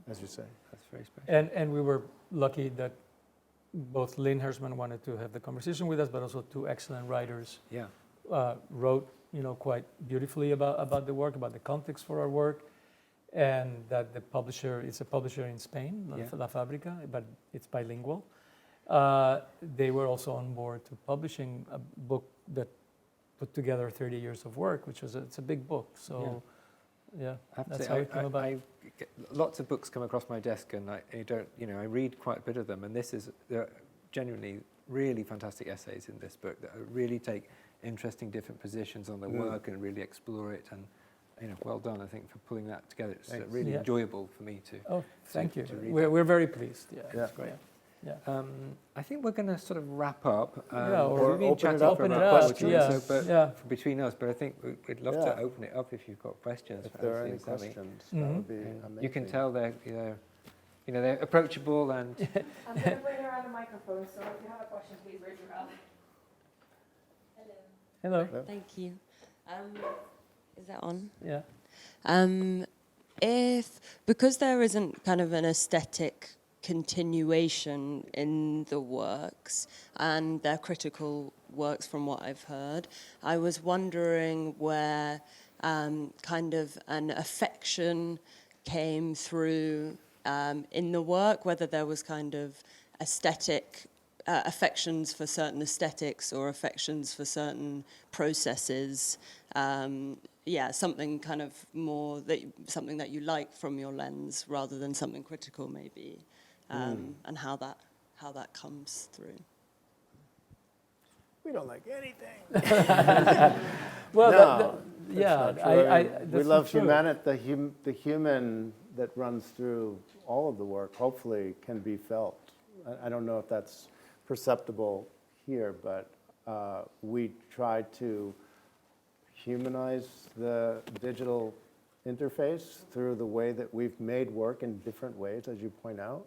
as you say. That's very special. And we were lucky that both Lynn Hersman wanted to have the conversation with us, but also two excellent writers wrote, quite beautifully about the work, about the context for our work, and that the publisher is a publisher in Spain, La Fábrica, but it's bilingual. They were also on board to publishing a book that put together 30 years of work, which was it's a big book. So, that's how it came about. Lots of books come across my desk, and I don't, I read quite a bit of them. And there are genuinely really fantastic essays in this book that really take interesting different positions on the work and really explore it. And well done, I think, for pulling that together. It's really enjoyable for me to. Oh, thank you. to read We're very pleased. Yeah, Yeah. it's great. Yeah. I think we're going to sort of wrap up. Yeah, or we've been open it chatting up for open it about up, 40 minutes, yeah, but yeah. between us. But I think we'd love Yeah. to open it up if you've got questions. If for there are Aziz any and Sammy. questions, that would be amazing. You can tell they're approachable and. I'm going to bring around a microphone, so if you have a question, please raise your hand. Hello. Hello. Thank you. Is that on? Yeah. Because there isn't kind of an aesthetic continuation in the works, and they're critical works from what I've heard, I was wondering where kind of an affection came through in the work, whether there was kind of aesthetic affections for certain aesthetics or affections for certain processes. Something kind of more something that you like from your lens rather than something critical, maybe, and how that comes through. We don't like anything. Well, No, yeah, that's not true. We that's love not true. humanity. The human that runs through all of the work hopefully can be felt. I don't know if that's perceptible here, but we try to humanize the digital interface through the way that we've made work in different ways, as you point out.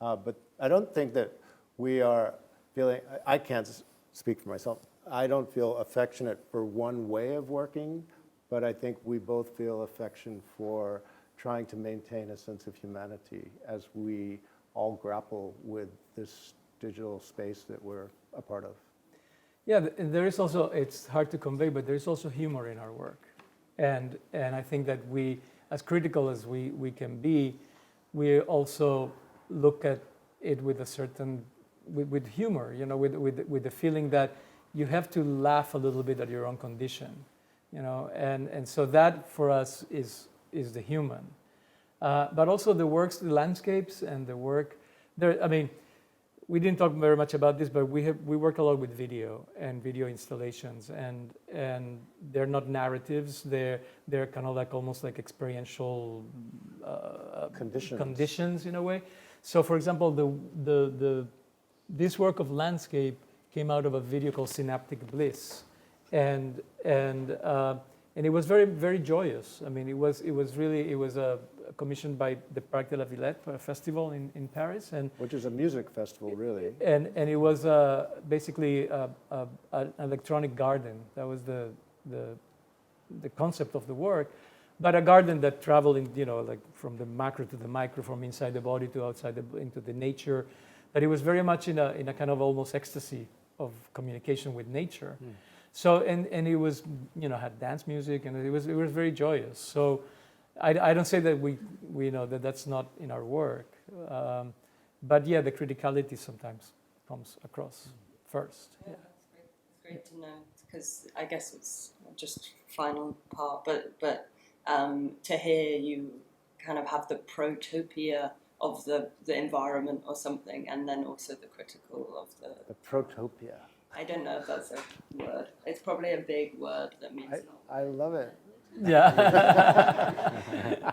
But I don't think that we are feeling, I can't speak for myself, I don't feel affectionate for one way of working, but I think we both feel affection for trying to maintain a sense of humanity as we all grapple with this digital space that we're a part of. Yeah, there is also, it's hard to convey, but there's also humor in our work. And I think that we, as critical as we can be, we also look at it with a certain, with humor, with the feeling that you have to laugh a little bit at your own condition, and so that for us is the human. But also the works, the landscapes and the work, we didn't talk very much about this, but we work a lot with video and video installations, and they're not narratives. They're kind of like almost like experiential conditions in a way. So, for example, this work of landscape came out of a video called Synaptic Bliss, and it was very, very joyous. I mean, it was commissioned by the Parc de la Villette festival in Paris, Which is a music festival, really. and it was basically an electronic garden. That was the concept of the work, but a garden that traveled like from the macro to the micro, from inside the body to outside into the nature. But it was very much in a kind of almost ecstasy of communication with nature. So and it was had dance music, and it was very joyous. So I don't say that we know that that's not in our work, but yeah, the criticality sometimes comes across first. Yeah, it's great to know, because I guess it's just final part, but to hear you kind of have the protopia of the environment or something, and then also the critical of the protopia. I don't know if that's a word. It's probably a big word that means not. I love it. Yeah.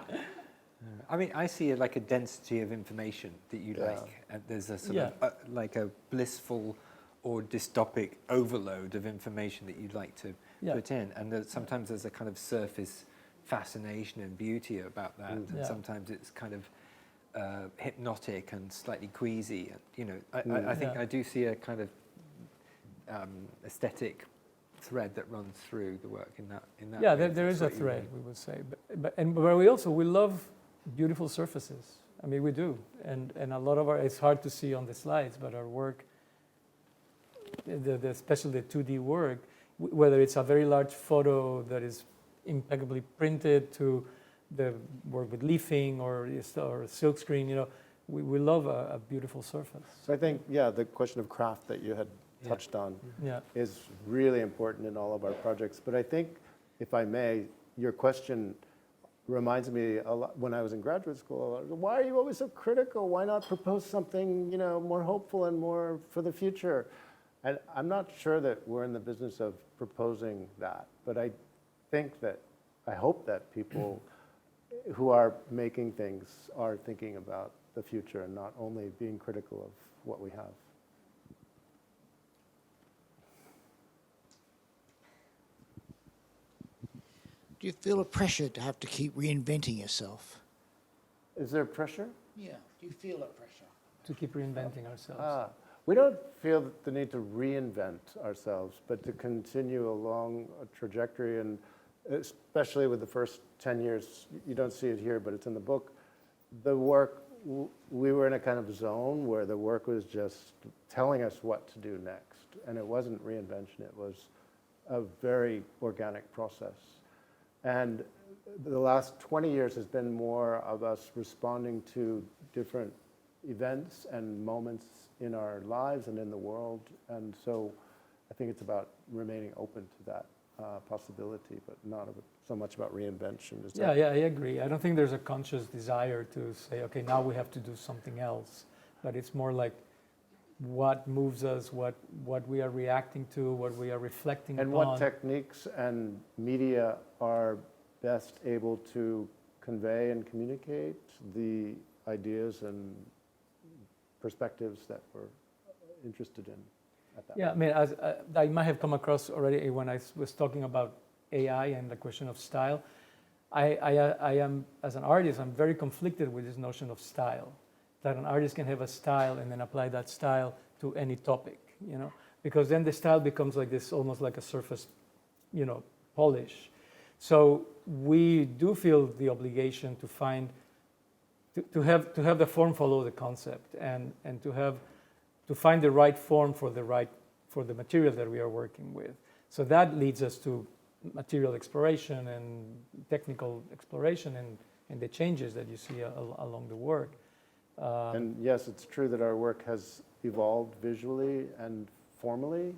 I mean, I see it like a density of information that you like. And there's a sort of like a blissful or dystopic overload of information that you'd like to put in. And sometimes there's a kind of surface fascination and beauty about that. And sometimes it's kind of hypnotic and slightly queasy. I think I do see a kind of aesthetic thread that runs through the work in that. Yeah, way. there is a That's what you thread, mean. we would say, but we love beautiful surfaces. I mean, we do, and a lot of it's hard to see on the slides, but our work, especially the 2D work, whether it's a very large photo that is impeccably printed to the work with leafing or silk screen, we love a beautiful surface. So I think, the question of craft that you had touched on is really important in all of our projects. But I think, if I may, your question reminds me a lot, when I was in graduate school, why are you always so critical? Why not propose something, more hopeful and more for the future? And I'm not sure that we're in the business of proposing that, but I hope that people who are making things are thinking about the future and not only being critical of what we have. Do you feel a pressure to have to keep reinventing yourself? Is there pressure? Yeah. Do you feel that pressure? To keep reinventing ourselves. We don't feel the need to reinvent ourselves, but to continue along a trajectory, and especially with the first 10 years, you don't see it here, but it's in the book. The work, we were in a kind of zone where the work was just telling us what to do next, and it wasn't reinvention, it was a very organic process. And the last 20 years has been more of us responding to different events and moments in our lives and in the world. And so I think it's about remaining open to that possibility, but not so much about reinvention. Is that- Yeah, I agree. I don't think there's a conscious desire to say, okay, now we have to do something else. But it's more like what moves us, what we are reacting to, what we are reflecting And upon. what techniques and media are best able to convey and communicate the ideas and perspectives that we're interested in at that Yeah, I mean, as I might have come across already when I was talking about AI and the question of style. I am, as an artist, I'm very conflicted with this notion of style. That an artist can have a style and then apply that style to any topic, you know, because then the style becomes like this, almost like a surface, you know, polish. So we do feel the obligation to find, to have the form follow the concept, and to find the right form for the material that we are working with. So that leads us to material exploration and technical exploration and the changes that you see along the work. And yes, it's true that our work has evolved visually and formally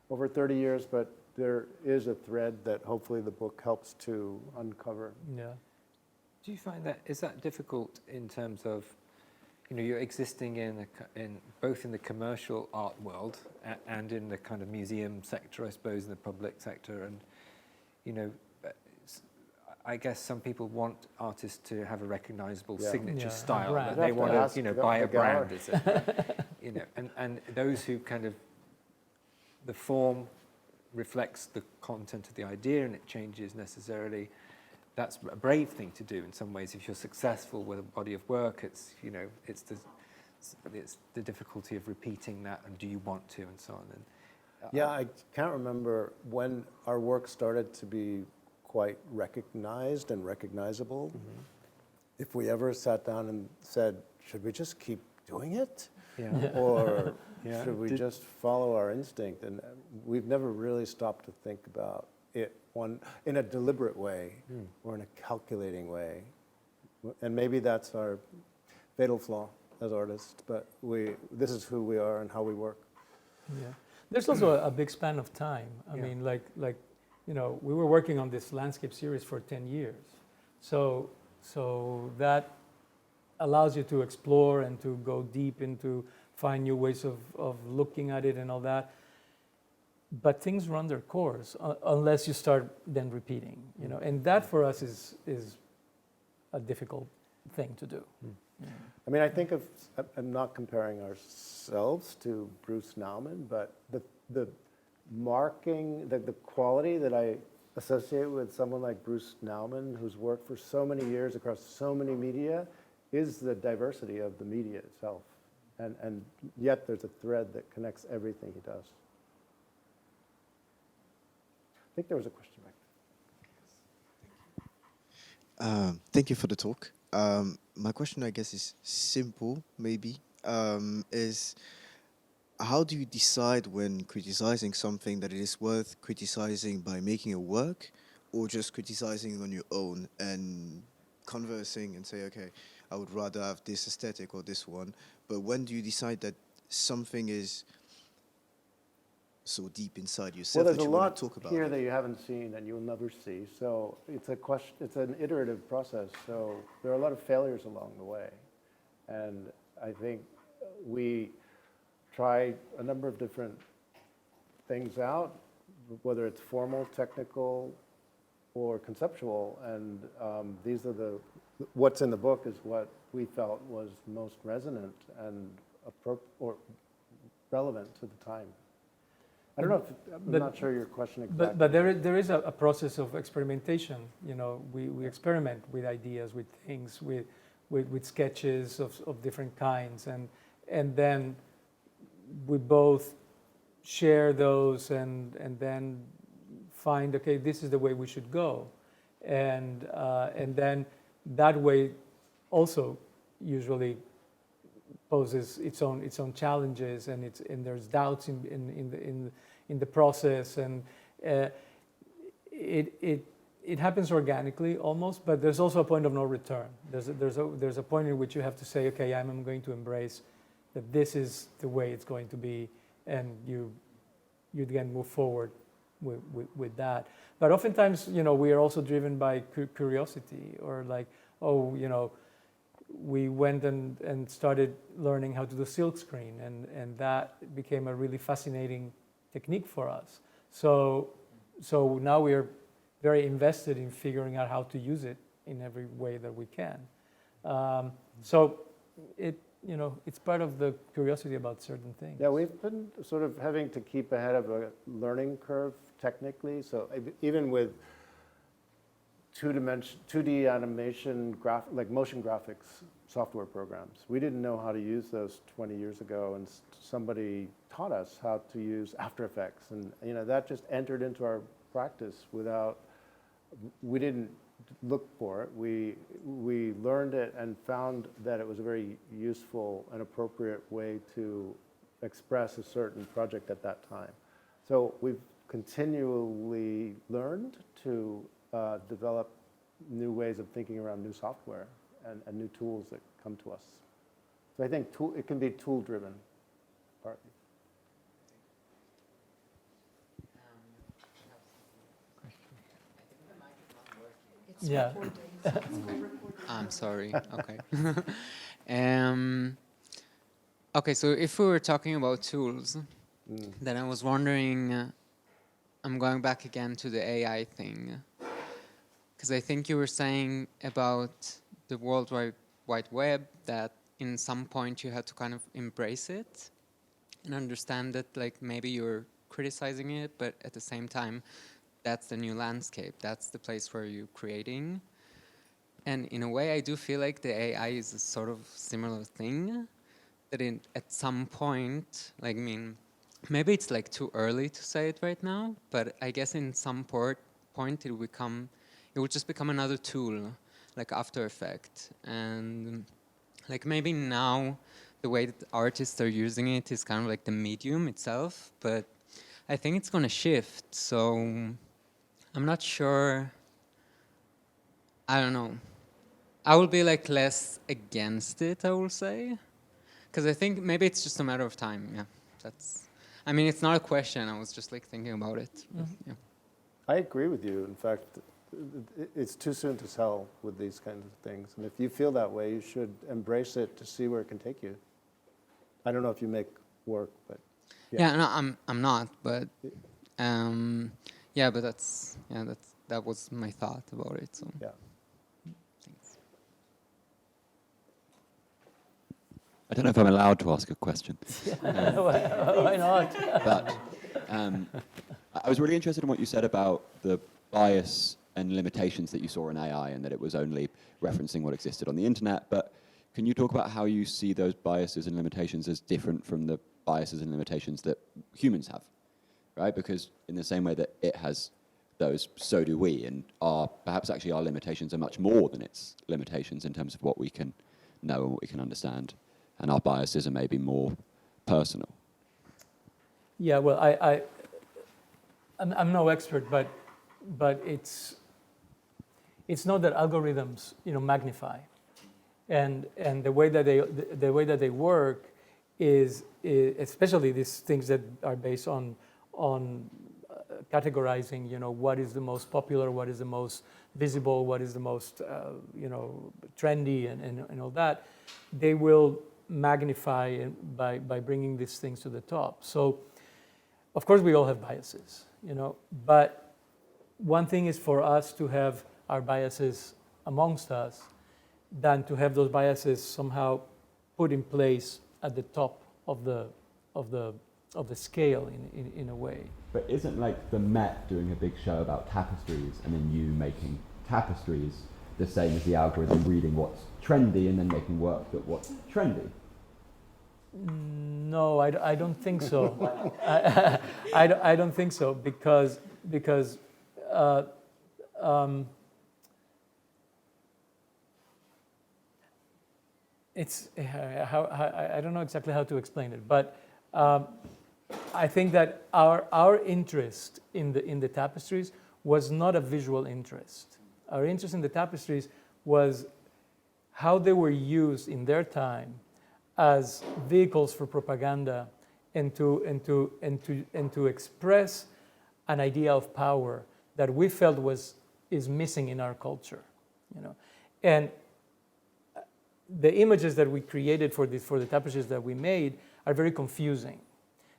over 30 years, but there is a thread that hopefully the book helps to uncover. Yeah. Do you find that, is that difficult in terms of, you know, you're existing in both in the commercial art world and in the kind of museum sector, I suppose, in the public sector, and, you know, I guess some people want artists to have a recognizable signature Yeah, a style, brand. that they You'd have want to to, ask you know, the buy a gallery. brand, is it? You know, and those who kind of, the form reflects the content of the idea and it changes necessarily. That's a brave thing to do in some ways. If you're successful with a body of work, it's, you know, it's the difficulty of repeating that, and do you want to, and so on. And Yeah, I can't remember when our work started to be quite recognized and recognizable. Mm-hmm. If we ever sat down and said, should we just keep doing it? Yeah. Or Yeah. should we just follow our instinct? And we've never really stopped to think about it in a deliberate way or in a calculating way. And maybe that's our fatal flaw as artists, but this is who we are and how we work. Yeah. There's also a big span of time. I mean, like, you know, we were working on this landscape series for 10 years. So that allows you to explore and to go deep into find new ways of looking at it and all that. But things run their course unless you start then repeating, you know, and that for us is a difficult thing to do. Yeah. I mean, I think I'm not comparing ourselves to Bruce Nauman, but the marking, the quality that I associate with someone like Bruce Nauman, who's worked for so many years across so many media, is the diversity of the media itself. And yet there's a thread that connects everything he does. I think there was a question back there. Thank you for the talk. My question, I guess, is simple, maybe, is how do you decide when criticizing something that it is worth criticizing by making a work, or just criticizing on your own and conversing and say, okay, I would rather have this aesthetic or this one, but when do you decide that something is so deep inside Well, yourself there's that a you want lot to talk about here it? that you haven't seen and you'll never see. So it's a question. It's an iterative process. So there are a lot of failures along the way, and I think we try a number of different things out, whether it's formal, technical, or conceptual. And these are what's in the book is what we felt was most resonant and or relevant to the time. I don't know if, I'm But- not sure your question exactly. But there is a process of experimentation. You know, we experiment with ideas, with things, with sketches of different kinds, and then we both share those and then find, okay, this is the way we should go, and then that way also usually poses its own challenges, and there's doubts in the process, and it happens organically almost, but there's also a point of no return. There's a point in which you have to say, okay, I'm going to embrace that this is the way it's going to be, and you again move forward with that. But oftentimes, you know, we are also driven by curiosity, or like, oh, you know, we went and started learning how to do silkscreen, and that became a really fascinating technique for us. So now we are very invested in figuring out how to use it in every way that we can. So you know, it's part of the curiosity about certain things. Yeah, we've been sort of having to keep ahead of a learning curve technically. So even with 2D animation, like motion graphics software programs, we didn't know how to use those 20 years ago, and somebody taught us how to use After Effects, and you know, that just entered into our practice without, we didn't look for it. We learned it and found that it was a very useful and appropriate way to express a certain project at that time. So we've continually learned to develop new ways of thinking around new software and new tools that come to us. So I think it can be tool-driven, partly. Yeah. I'm sorry. Okay. Okay, so if we were talking about tools, then I was wondering, I'm going back again to the AI thing, because I think you were saying about the World Wide Web that in some point you had to kind of embrace it and understand that, like, maybe you're criticizing it, but at the same time, that's the new landscape. That's the place where you're creating. And in a way, I do feel like the AI is a sort of similar thing, that at some point, like, I mean, maybe it's like too early to say it right now, but I guess in some point it will just become another tool, like After Effects. And like maybe now the way that artists are using it is kind of like the medium itself, but I think it's going to shift. So I'm not sure. I don't know. I will be like less against it, I will say, because I think maybe it's just a matter of time. Yeah, I mean, it's not a question. I was just like thinking about it. Yeah. I agree with you. In fact, it's too soon to tell with these kinds of things. And if you feel that way, you should embrace it to see where it can take you. I don't know if you make work, but yeah, no, I'm not, but yeah, but that was my thought about it. So yeah. thanks. I don't know if I'm allowed to ask a question. Why not? But I was really interested in what you said about the bias and limitations that you saw in AI, and that it was only referencing what existed on the internet. But can you talk about how you see those biases and limitations as different from the biases and limitations that humans have, right? Because in the same way that it has those, so do we, and perhaps actually our limitations are much more than its limitations in terms of what we can know and what we can understand, and our biases are maybe more personal. Yeah, well, I'm no expert, but it's not that algorithms, you know, magnify, and the way that they work is especially these things that are based on categorizing, you know, what is the most popular, what is the most visible, what is the most you know, trendy, and all that. They will magnify by bringing these things to the top. So, of course, we all have biases, you know, but one thing is for us to have our biases amongst us than to have those biases somehow put in place at the top of the scale in a way. But isn't like the Met doing a big show about tapestries and then you making tapestries the same as the algorithm reading what's trendy and then making work at what's trendy? No, I don't think so. I don't think so because it's I don't know exactly how to explain it, but I think that our interest in the tapestries was not a visual interest. Our interest in the tapestries was how they were used in their time as vehicles for propaganda and to express an idea of power that we felt is missing in our culture, you know. And the images that we created for the tapestries that we made are very confusing.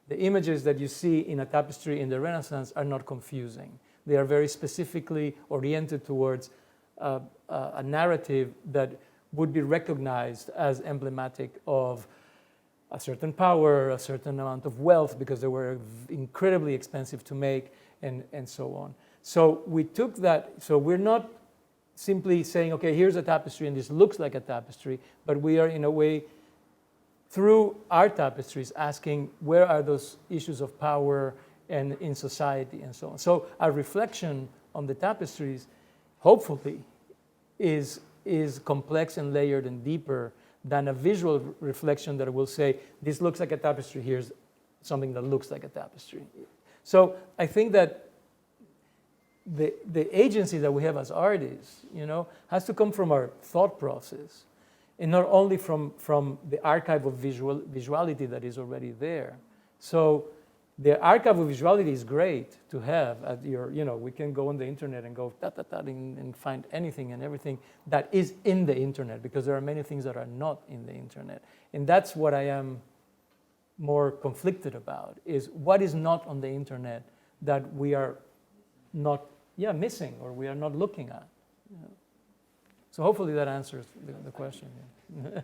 The images that you see in a tapestry in the Renaissance are not confusing. They are very specifically oriented towards a narrative that would be recognized as emblematic of a certain power, a certain amount of wealth, because they were incredibly expensive to make, and so on. So we took that, so we're not simply saying, okay, here's a tapestry and this looks like a tapestry, but we are in a way, through our tapestries, asking where are those issues of power and in society and so on. So our reflection on the tapestries, hopefully, is complex and layered and deeper than a visual reflection that will say, this looks like a tapestry, here's something that looks like a tapestry. So I think that the agency that we have as artists, you know, has to come from our thought process, and not only from the archive of visuality that is already there. So the archive of visuality is great to have at your, you know, we can go on the internet and go and find anything and everything that is in the internet, because there are many things that are not in the internet. And that's what I am more conflicted about, is what is not on the internet that we are not missing or we are not looking at. You know? So hopefully that answers the question. Yeah.